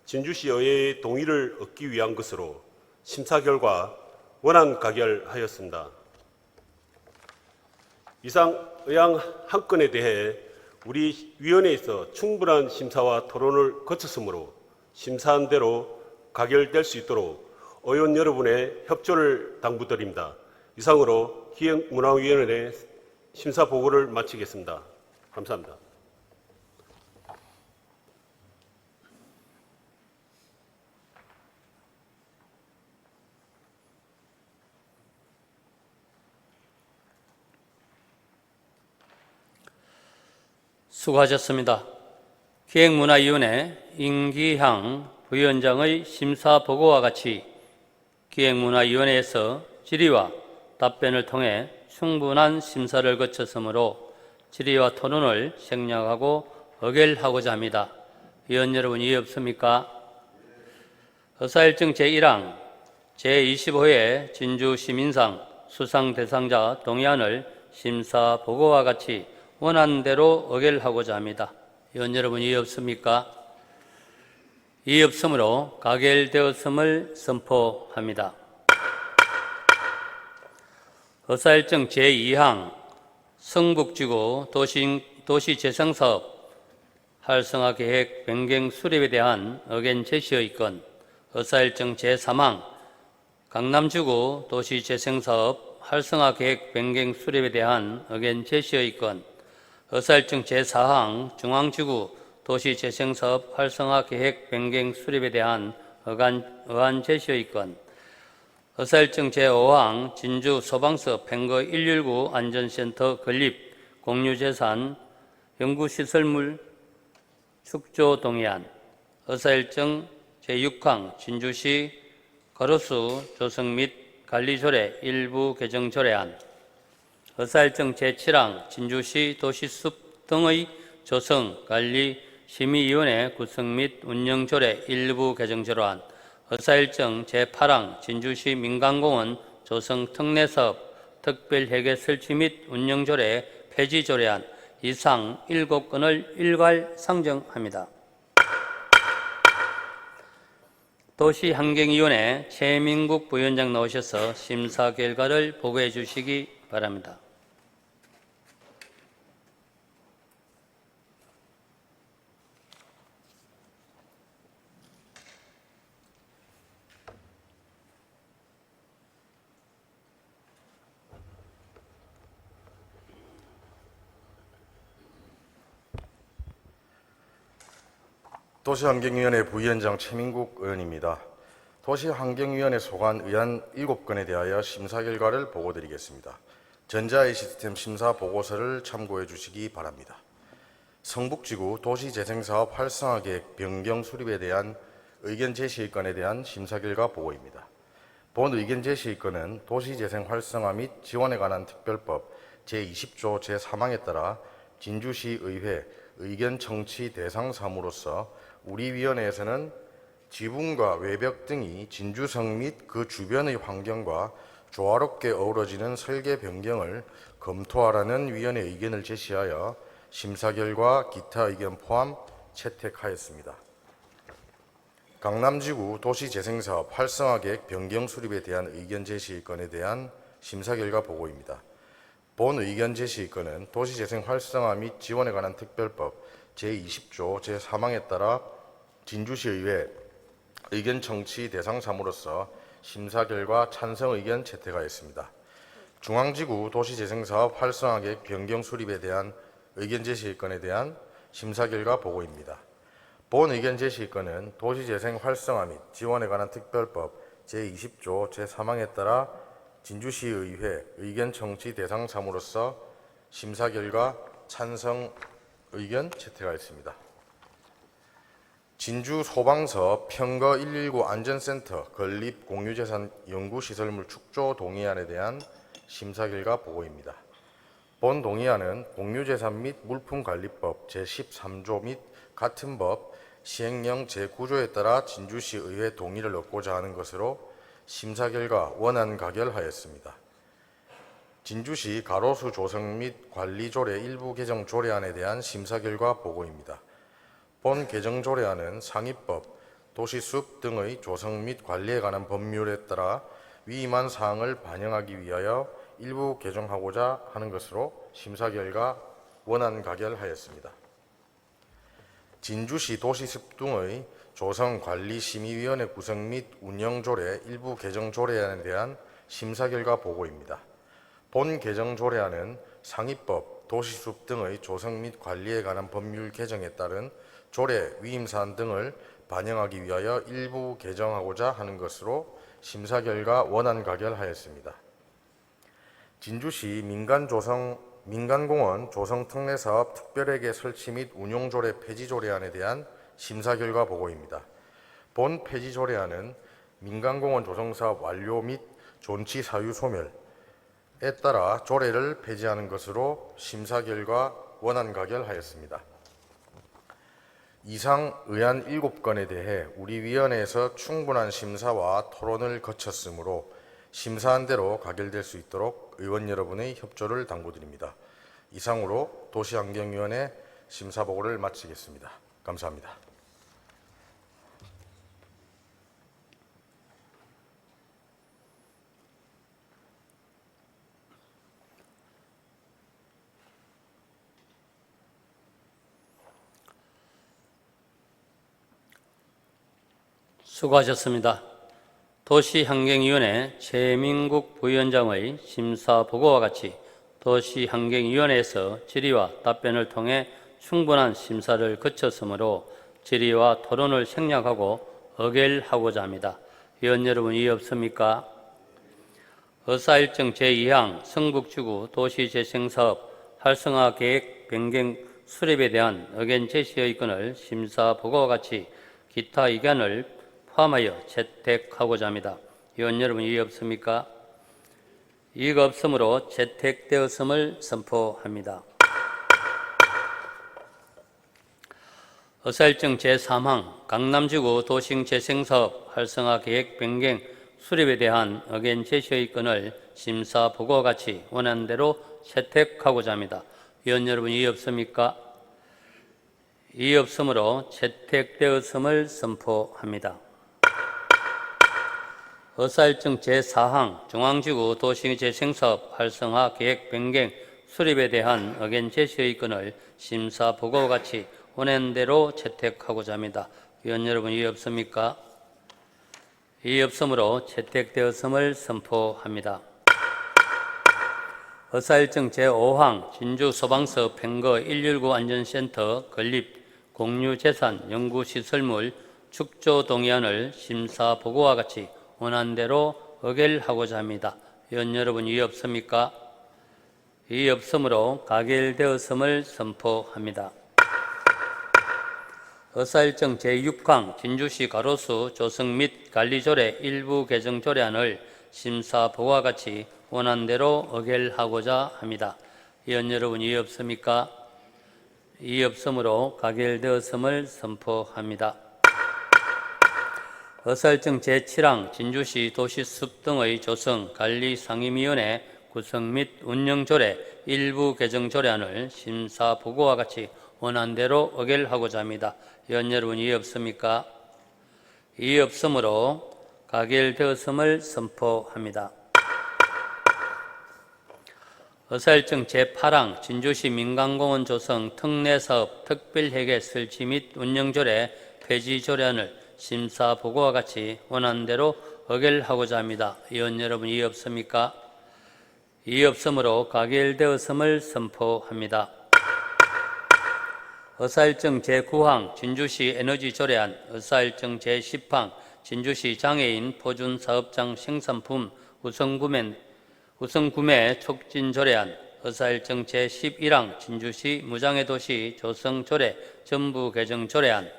진주시 의회의 동의를 얻기 위한 것으로 심사 결과 원안 가결하였습니다. 이상 의안 한 건에 대해 우리 위원회에서 충분한 심사와 토론을 거쳤으므로 심사한 대로 가결될 수 있도록 의원 여러분의 협조를 당부드립니다. 이상으로 기획문화위원회 심사 보고를 마치겠습니다. 감사합니다. 수고하셨습니다. 기획문화위원회 임기향 부위원장의 심사 보고와 같이 기획문화위원회에서 질의와 답변을 통해 충분한 심사를 거쳤으므로 질의와 토론을 생략하고 의결하고자 합니다. 위원 여러분 이해 없습니까? 의사일정 제1항 제25회 진주시민상 수상 대상자 동의안을 심사 보고와 같이 원안대로 의결하고자 합니다. 위원 여러분 이해 없습니까? 이해 없으므로 가결되었음을 선포합니다. 의사일정 제2항 성북지구 도시재생사업 활성화 계획 변경 수립에 대한 의견 제시의 건, 의사일정 제3항 강남지구 도시재생사업 활성화 계획 변경 수립에 대한 의견 제시의 건, 의사일정 제4항 중앙지구 도시재생사업 활성화 계획 변경 수립에 대한 의안 제시의 건, 의사일정 제5항 진주 소방서 팽거 119 안전센터 건립 공유재산 연구시설물 축조 동의안, 의사일정 제6항 진주시 가로수 조성 및 관리조례 일부 개정 조례안, 의사일정 제7항 진주시 도시숲 등의 조성, 관리, 심의위원회 구성 및 운영 조례 일부 개정 조례안, 의사일정 제8항 진주시 민간공원 조성 특례사업 특별회계 설치 및 운영조례 폐지조례안 이상 7건을 일괄 상정합니다. 도시환경위원회 최민국 부위원장 나오셔서 심사 결과를 보고해 주시기 바랍니다. 도시환경위원회 부위원장 최민국 의원입니다. 도시환경위원회 소관 의안 7건에 대하여 심사 결과를 보고드리겠습니다. 전자의 시스템 심사 보고서를 참고해 주시기 바랍니다. 성북지구 도시재생사업 활성화계획 변경 수립에 대한 의견 제시의 건에 대한 심사 결과 보고입니다. 본 의견 제시의 건은 도시재생 활성화 및 지원에 관한 특별법 제20조 제3항에 따라 진주시의회 의견 청취 대상 사무로서 우리 위원회에서는 지붕과 외벽 등이 진주성 및 그 주변의 환경과 조화롭게 어우러지는 설계 변경을 검토하라는 위원회 의견을 제시하여 심사 결과 기타 의견 포함 채택하였습니다. 강남지구 도시재생사업 활성화계획 변경 수립에 대한 의견 제시의 건에 대한 심사 결과 보고입니다. 본 의견 제시의 건은 도시재생 활성화 및 지원에 관한 특별법 제20조 제3항에 따라 진주시의회 의견 청취 대상 사무로서 심사 결과 찬성 의견 채택하였습니다. 중앙지구 도시재생사업 활성화계획 변경 수립에 대한 의견 제시의 건에 대한 심사 결과 보고입니다. 본 의견 제시의 건은 도시재생 활성화 및 지원에 관한 특별법 제20조 제3항에 따라 진주시의회 의견 청취 대상 사무로서 심사 결과 찬성 의견 채택하였습니다. 진주 소방서 평거 119 안전센터 건립 공유재산 연구시설물 축조 동의안에 대한 심사 결과 보고입니다. 본 동의안은 공유재산 및 물품관리법 제13조 및 같은 법 시행령 제9조에 따라 진주시의회 동의를 얻고자 하는 것으로 심사 결과 원안 가결하였습니다. 진주시 가로수 조성 및 관리조례 일부 개정 조례안에 대한 심사 결과 보고입니다. 본 개정 조례안은 상위법, 도시숲 등의 조성 및 관리에 관한 법률에 따라 위임한 사항을 반영하기 위하여 일부 개정하고자 하는 것으로 심사 결과 원안 가결하였습니다. 진주시 도시숲 등의 조성관리심의위원회 구성 및 운영조례 일부 개정조례안에 대한 심사 결과 보고입니다. 본 개정조례안은 상위법, 도시숲 등의 조성 및 관리에 관한 법률 개정에 따른 조례, 위임사안 등을 반영하기 위하여 일부 개정하고자 하는 것으로 심사 결과 원안 가결하였습니다. 진주시 민간공원 조성 특례사업 특별회계 설치 및 운용조례 폐지조례안에 대한 심사 결과 보고입니다. 본 폐지조례안은 민간공원 조성사업 완료 및 존치 사유 소멸에 따라 조례를 폐지하는 것으로 심사 결과 원안 가결하였습니다. 이상 의안 7건에 대해 우리 위원회에서 충분한 심사와 토론을 거쳤으므로 심사한 대로 가결될 수 있도록 의원 여러분의 협조를 당부드립니다. 이상으로 도시환경위원회 심사보고를 마치겠습니다. 감사합니다. 수고하셨습니다. 도시환경위원회 최민국 부위원장의 심사보고와 같이 도시환경위원회에서 질의와 답변을 통해 충분한 심사를 거쳤으므로 질의와 토론을 생략하고 의결하고자 합니다. 위원 여러분 이의 없습니까? 의사일정 제2항 성북지구 도시재생사업 활성화계획 변경 수립에 대한 의견 제시의 건을 심사보고와 같이 기타 의견을 포함하여 채택하고자 합니다. 위원 여러분 이의 없습니까? 이의가 없으므로 채택되었음을 선포합니다. 의사일정 제3항 강남지구 도시재생사업 활성화 계획 변경 수립에 대한 의견 제시의 건을 심사 보고와 같이 원안대로 채택하고자 합니다. 위원 여러분, 이의 없습니까? 이의 없으므로 채택되었음을 선포합니다. 의사일정 제4항 중앙지구 도시재생사업 활성화 계획 변경 수립에 대한 의견 제시의 건을 심사 보고와 같이 원안대로 채택하고자 합니다. 위원 여러분, 이의 없습니까? 이의 없으므로 채택되었음을 선포합니다. 의사일정 제5항 진주 소방서 팽거 119 안전센터 건립 공유재산 연구시설물 축조 동의안을 심사 보고와 같이 원안대로 의결하고자 합니다. 위원 여러분, 이의 없습니까? 이의 없으므로 가결되었음을 선포합니다. 의사일정 제6항 진주시 가로수 조성 및 관리조례 일부 개정 조례안을 심사 보고와 같이 원안대로 의결하고자 합니다. 위원 여러분, 이의 없습니까? 이의 없으므로 가결되었음을 선포합니다. 의사일정 제7항 진주시 도시숲 등의 조성 관리 상임위원회 구성 및 운영 조례 일부 개정 조례안을 심사 보고와 같이 원안대로 의결하고자 합니다. 위원 여러분, 이의 없습니까? 이의 없으므로 가결되었음을 선포합니다. 의사일정 제8항 진주시 민간공원 조성 특례사업 특별회계 설치 및 운영조례 폐지 조례안을 심사 보고와 같이 원안대로 의결하고자 합니다. 위원 여러분, 이의 없습니까? 이의 없으므로 가결되었음을 선포합니다. 의사일정 제9항 진주시 에너지조례안, 의사일정 제10항 진주시 장애인 포준사업장 생산품 우선구매 촉진조례안, 의사일정 제11항 진주시 무장애도시 조성조례 전부 개정조례안,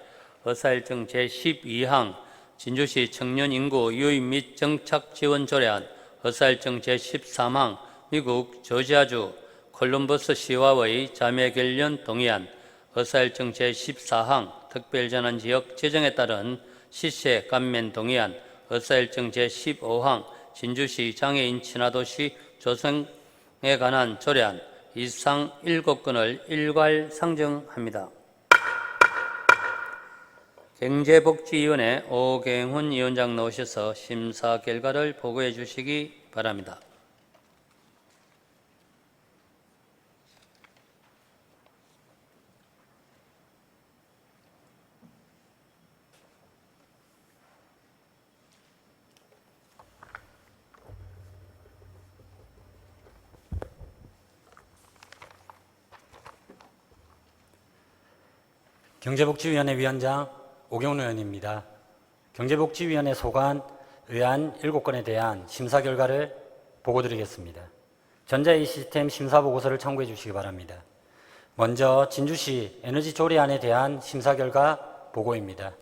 의사일정 제12항 진주시 청년인구 유입 및 정착지원조례안, 의사일정 제13항 미국 조지아주 콜럼버스 시와의 자매결연 동의안, 의사일정 제14항 특별전환지역 지정에 따른 시세 감면 동의안, 의사일정 제15항 진주시 장애인 친화도시 조성에 관한 조례안 이상 7건을 일괄 상정합니다. 경제복지위원회 오경훈 위원장 나오셔서 심사 결과를 보고해 주시기 바랍니다. 경제복지위원회 위원장 오경훈 의원입니다. 경제복지위원회 소관 의안 7건에 대한 심사 결과를 보고드리겠습니다. 전자회의 시스템 심사 보고서를 참고해 주시기 바랍니다. 먼저 진주시 에너지 조례안에 대한 심사 결과 보고입니다.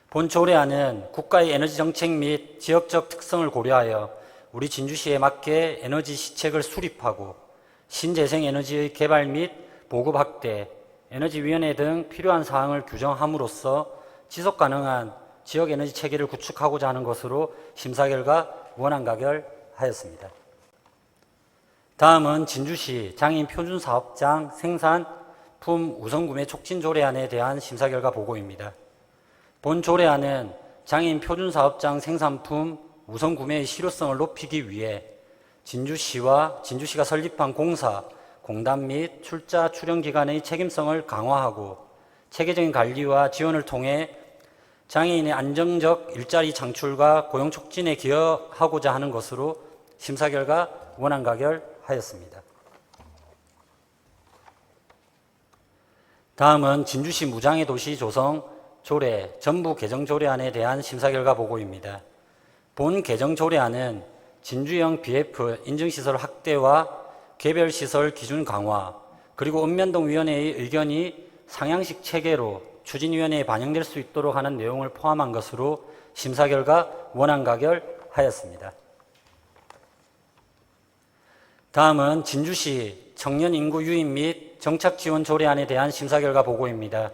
본 조례안은 국가의 에너지 정책 및 지역적 특성을 고려하여 우리 진주시에 맞게 에너지 시책을 수립하고 신재생 에너지의 개발 및 보급 확대, 에너지위원회 등 필요한 사항을 규정함으로써 지속 가능한 지역 에너지 체계를 구축하고자 하는 것으로 심사 결과 원안 가결하였습니다. 다음은 진주시 장애인 표준사업장 생산품 우선구매 촉진 조례안에 대한 심사 결과 보고입니다. 본 조례안은 장애인 표준사업장 생산품 우선구매의 실효성을 높이기 위해 진주시와 진주시가 설립한 공사, 공단 및 출자 출연 기관의 책임성을 강화하고 체계적인 관리와 지원을 통해 장애인의 안정적 일자리 창출과 고용 촉진에 기여하고자 하는 것으로 심사 결과 원안 가결하였습니다. 다음은 진주시 무장애 도시 조성 조례 전부 개정 조례안에 대한 심사 결과 보고입니다. 본 개정 조례안은 진주형 BF 인증시설 확대와 개별시설 기준 강화, 그리고 읍면동위원회의 의견이 상향식 체계로 추진위원회에 반영될 수 있도록 하는 내용을 포함한 것으로 심사 결과 원안 가결하였습니다. 다음은 진주시 청년 인구 유입 및 정착 지원 조례안에 대한 심사 결과 보고입니다.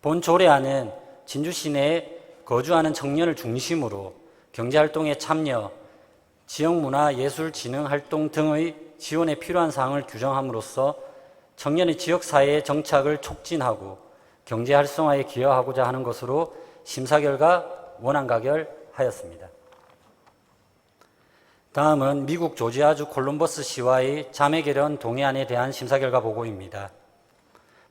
본 조례안은 진주시 내에 거주하는 청년을 중심으로 경제활동에 참여, 지역문화예술진흥활동 등의 지원에 필요한 사항을 규정함으로써 청년의 지역사회의 정착을 촉진하고 경제활성화에 기여하고자 하는 것으로 심사 결과 원안 가결하였습니다. 다음은 미국 조지아주 콜럼버스 시와의 자매결연 동의안에 대한 심사 결과 보고입니다.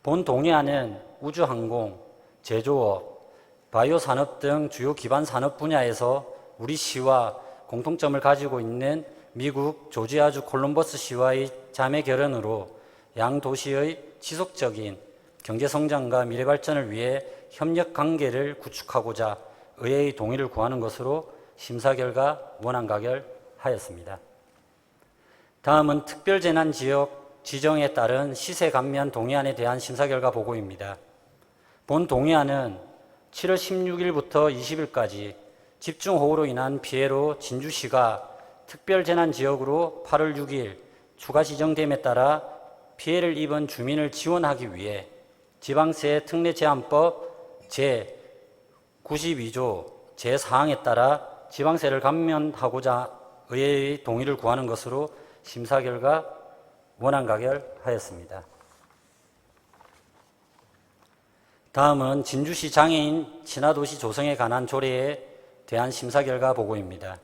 본 동의안은 우주항공, 제조업, 바이오 산업 등 주요 기반 산업 분야에서 우리 시와 공통점을 가지고 있는 미국 조지아주 콜럼버스 시와의 자매 결연으로 양 도시의 지속적인 경제 성장과 미래 발전을 위해 협력 관계를 구축하고자 의회의 동의를 구하는 것으로 심사 결과 원안 가결하였습니다. 다음은 특별재난지역 지정에 따른 시세 감면 동의안에 대한 심사 결과 보고입니다. 본 동의안은 7월 16일부터 20일까지 집중호우로 인한 피해로 진주시가 특별재난지역으로 8월 6일 추가 지정됨에 따라 피해를 입은 주민을 지원하기 위해 지방세 특례제한법 제92조 제4항에 따라 지방세를 감면하고자 의회의 동의를 구하는 것으로 심사 결과 원안 가결하였습니다. 다음은 진주시 장애인 친화도시 조성에 관한 조례에 대한 심사 결과 보고입니다.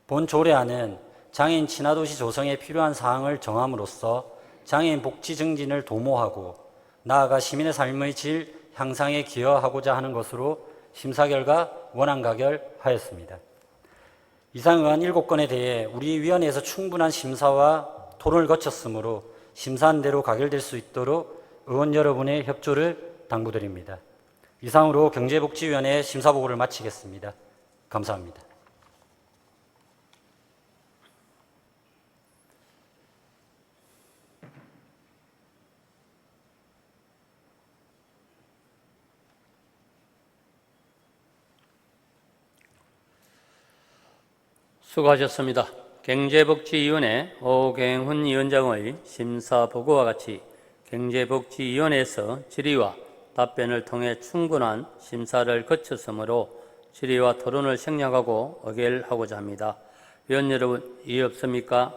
본 조례안은 장애인 친화도시 조성에 필요한 사항을 정함으로써 장애인 복지 증진을 도모하고 나아가 시민의 삶의 질 향상에 기여하고자 하는 것으로 심사 결과 원안 가결하였습니다. 이상 의안 7건에 대해 우리 위원회에서 충분한 심사와 토론을 거쳤으므로 심사한 대로 가결될 수 있도록 의원 여러분의 협조를 당부드립니다. 이상으로 경제복지위원회 심사보고를 마치겠습니다. 감사합니다. 수고하셨습니다. 경제복지위원회 오경훈 위원장의 심사보고와 같이 경제복지위원회에서 질의와 답변을 통해 충분한 심사를 거쳤으므로 질의와 토론을 생략하고 의결하고자 합니다. 위원 여러분, 이의 없습니까?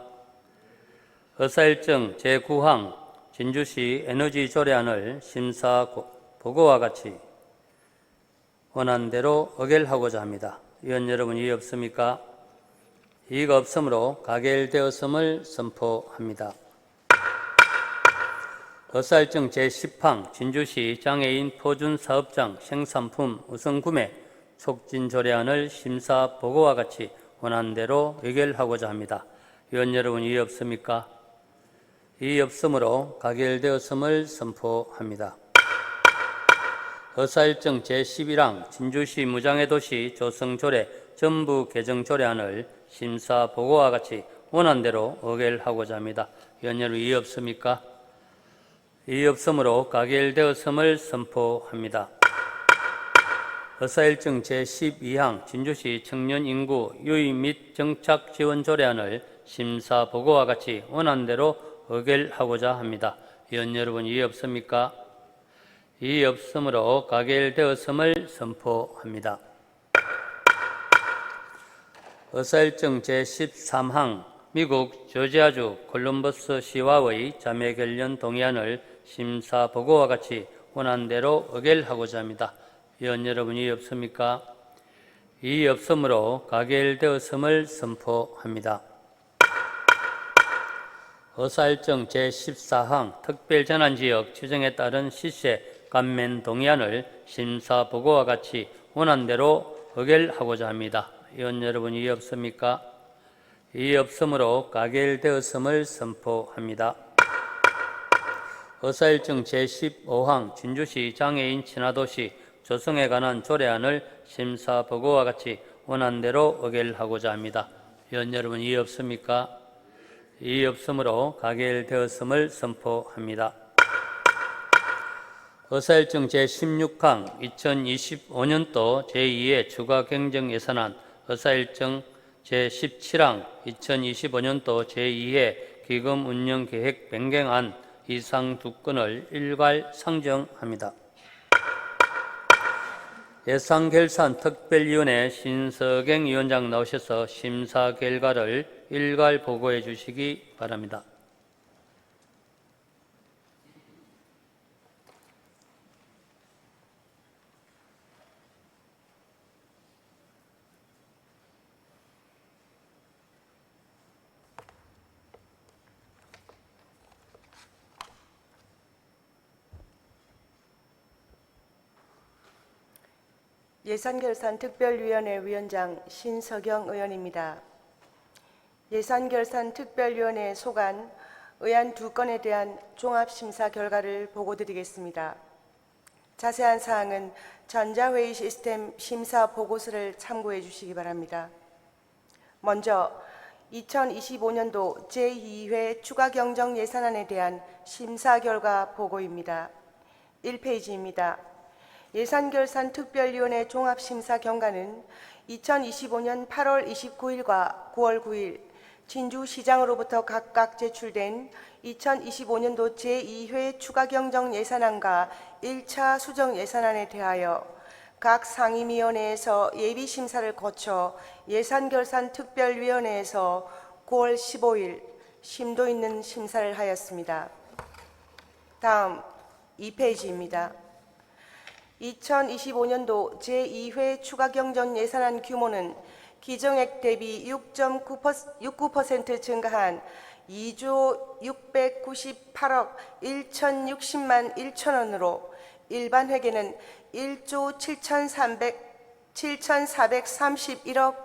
의사일정 제9항 진주시 에너지 조례안을 심사보고와 같이 원안대로 의결하고자 합니다. 위원 여러분, 이의 없습니까? 이의가 없으므로 가결되었음을 선포합니다. 의사일정 제10항 진주시 장애인 표준사업장 생산품 우선구매 촉진 조례안을 심사보고와 같이 원안대로 의결하고자 합니다. 위원 여러분, 이의 없습니까? 이의 없으므로 가결되었음을 선포합니다. 의사일정 제11항 진주시 무장애 도시 조성조례 전부 개정 조례안을 심사보고와 같이 원안대로 의결하고자 합니다. 위원 여러분, 이의 없습니까? 이의 없으므로 가결되었음을 선포합니다. 의사일정 제12항 진주시 청년인구 유입 및 정착 지원 조례안을 심사보고와 같이 원안대로 의결하고자 합니다. 위원 여러분, 이의 없습니까? 이의 없으므로 가결되었음을 선포합니다. 의사일정 제13항 미국 조지아주 콜럼버스 시와의 자매결연 동의안을 심사보고와 같이 원안대로 의결하고자 합니다. 위원 여러분, 이의 없습니까? 이의 없으므로 가결되었음을 선포합니다. 의사일정 제14항 특별재난지역 지정에 따른 시세 감면 동의안을 심사보고와 같이 원안대로 의결하고자 합니다. 위원 여러분, 이의 없습니까? 이의 없으므로 가결되었음을 선포합니다. 의사일정 제15항 진주시 장애인 친화도시 조성에 관한 조례안을 심사보고와 같이 원안대로 의결하고자 합니다. 위원 여러분, 이의 없습니까? 이의 없으므로 가결되었음을 선포합니다. 의사일정 제16항 2025년도 제2회 추가 경정 예산안 의사일정 제17항 2025년도 제2회 기금 운영 계획 변경안 이상 두 건을 일괄 상정합니다. 예산결산특별위원회 신석eng 위원장 나오셔서 심사 결과를 일괄 보고해 주시기 바랍니다. 예산결산특별위원회 위원장 신석영 의원입니다. 예산결산특별위원회 소관 의안 2건에 대한 종합심사 결과를 보고드리겠습니다. 자세한 사항은 전자회의 시스템 심사 보고서를 참고해 주시기 바랍니다. 먼저 2025년도 제2회 추가경정 예산안에 대한 심사 결과 보고입니다. 1페이지입니다. 예산결산특별위원회 종합심사 경과는 2025년 8월 29일과 9월 9일 진주시장으로부터 각각 제출된 2025년도 제2회 추가경정 예산안과 1차 수정 예산안에 대하여 각 상임위원회에서 예비심사를 거쳐 예산결산특별위원회에서 9월 15일 심도 있는 심사를 하였습니다. 다음 2페이지입니다. 2025년도 제2회 추가경정 예산안 규모는 기정액 대비 6.69% 증가한 2조 698억 1,060만 1천원으로 일반 회계는 1조 7,431억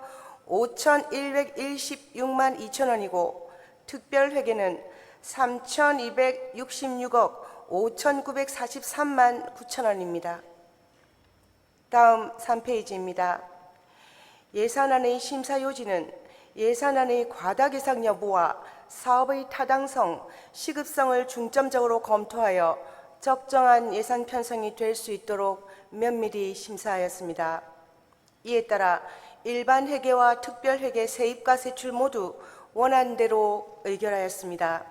5,116만 2천원이고 특별 회계는 3,266억 5,943만 9천원입니다. 다음 3페이지입니다. 예산안의 심사 요지는 예산안의 과다 계상 여부와 사업의 타당성, 시급성을 중점적으로 검토하여 적정한 예산 편성이 될 수 있도록 면밀히 심사하였습니다. 이에 따라 일반 회계와 특별 회계 세입과 세출 모두 원안대로 의결하였습니다.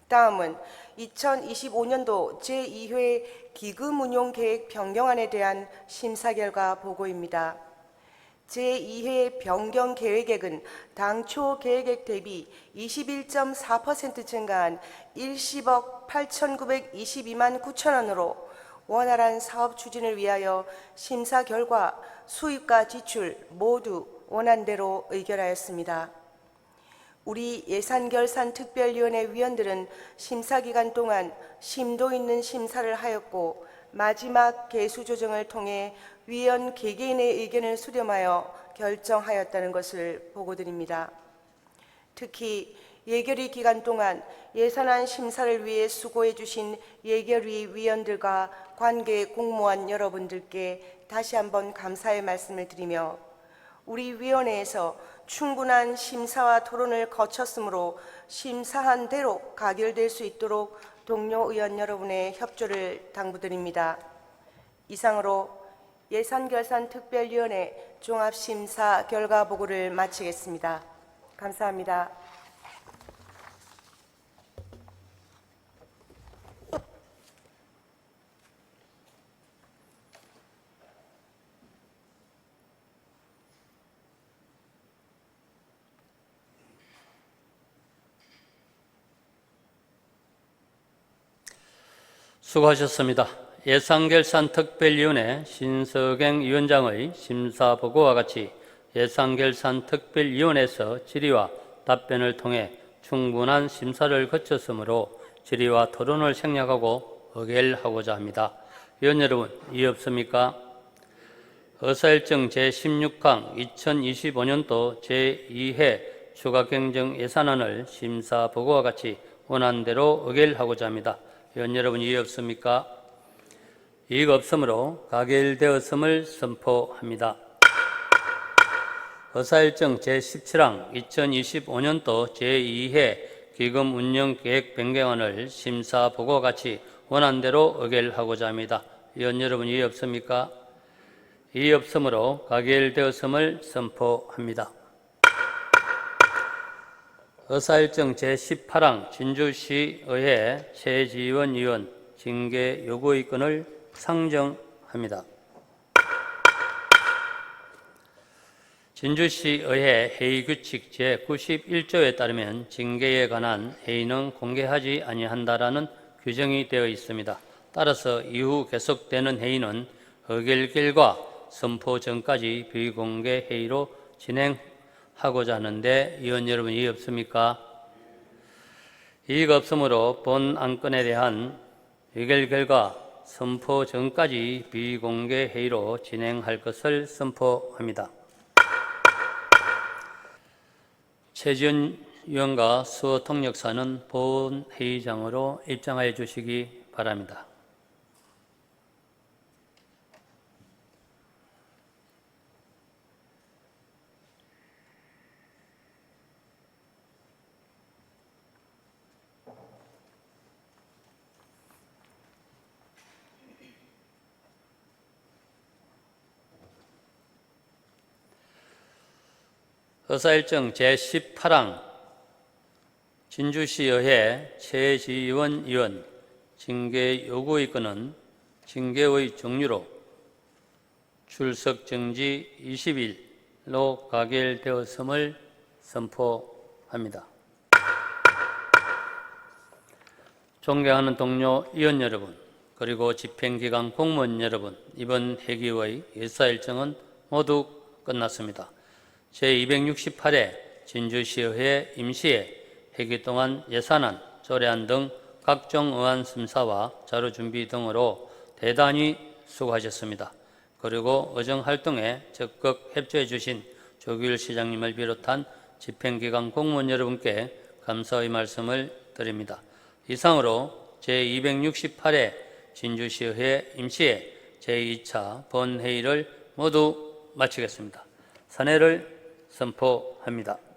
다음은 2025년도 제2회 기금운용계획 변경안에 대한 심사 결과 보고입니다. 제2회 변경 계획액은 당초 계획액 대비 21.4% 증가한 10억 8,922만 9천원으로 원활한 사업 추진을 위하여 심사 결과 수입과 지출 모두 원안대로 의결하였습니다. 우리 예산결산특별위원회 위원들은 심사기간 동안 심도 있는 심사를 하였고 마지막 개수 조정을 통해 위원 개개인의 의견을 수렴하여 결정하였다는 것을 보고드립니다. 특히 예결위 기간 동안 예산안 심사를 위해 수고해 주신 예결위 위원들과 관계 공무원 여러분들께 다시 한번 감사의 말씀을 드리며 우리 위원회에서 충분한 심사와 토론을 거쳤으므로 심사한 대로 가결될 수 있도록 동료 의원 여러분의 협조를 당부드립니다. 이상으로 예산결산특별위원회 종합심사 결과 보고를 마치겠습니다. 감사합니다. 수고하셨습니다. 예산결산특별위원회 신석eng 위원장의 심사보고와 같이 예산결산특별위원회에서 질의와 답변을 통해 충분한 심사를 거쳤으므로 질의와 토론을 생략하고 의결하고자 합니다. 위원 여러분, 이의 없습니까? 의사일정 제16항 2025년도 제2회 추가경정 예산안을 심사보고와 같이 원안대로 의결하고자 합니다. 위원 여러분, 이의 없습니까? 이의가 없으므로 가결되었음을 선포합니다. 의사일정 제17항 2025년도 제2회 기금운용계획 변경안을 심사보고와 같이 원안대로 의결하고자 합니다. 위원 여러분, 이의 없습니까? 이의 없으므로 가결되었음을 선포합니다. 의사일정 제18항 진주시의회 최지원 의원 징계 요구의 건을 상정합니다. 진주시의회 회의규칙 제91조에 따르면 징계에 관한 회의는 공개하지 아니한다라는 규정이 되어 있습니다. 따라서 이후 계속되는 회의는 의결 결과 선포 전까지 비공개 회의로 진행하고자 하는데 의원 여러분 이의 없습니까? 이의가 없으므로 본 안건에 대한 의결 결과 선포 전까지 비공개 회의로 진행할 것을 선포합니다. 최지은 의원과 수호 통역사는 본 회의장으로 입장하여 주시기 바랍니다. 의사일정 제18항 진주시의회 최지원 의원 징계 요구의 건은 징계의 종류로 출석 정지 20일로 가결되었음을 선포합니다. 존경하는 동료 의원 여러분, 그리고 집행기관 공무원 여러분, 이번 회기의 의사일정은 모두 끝났습니다. 제268회 진주시의회 임시회 회기 동안 예산안, 조례안 등 각종 의안 심사와 자료 준비 등으로 대단히 수고하셨습니다. 그리고 의정활동에 적극 협조해 주신 조규일 시장님을 비롯한 집행기관 공무원 여러분께 감사의 말씀을 드립니다. 이상으로 제268회 진주시의회 임시회 제2차 본회의를 모두 마치겠습니다. 산회를 선포합니다.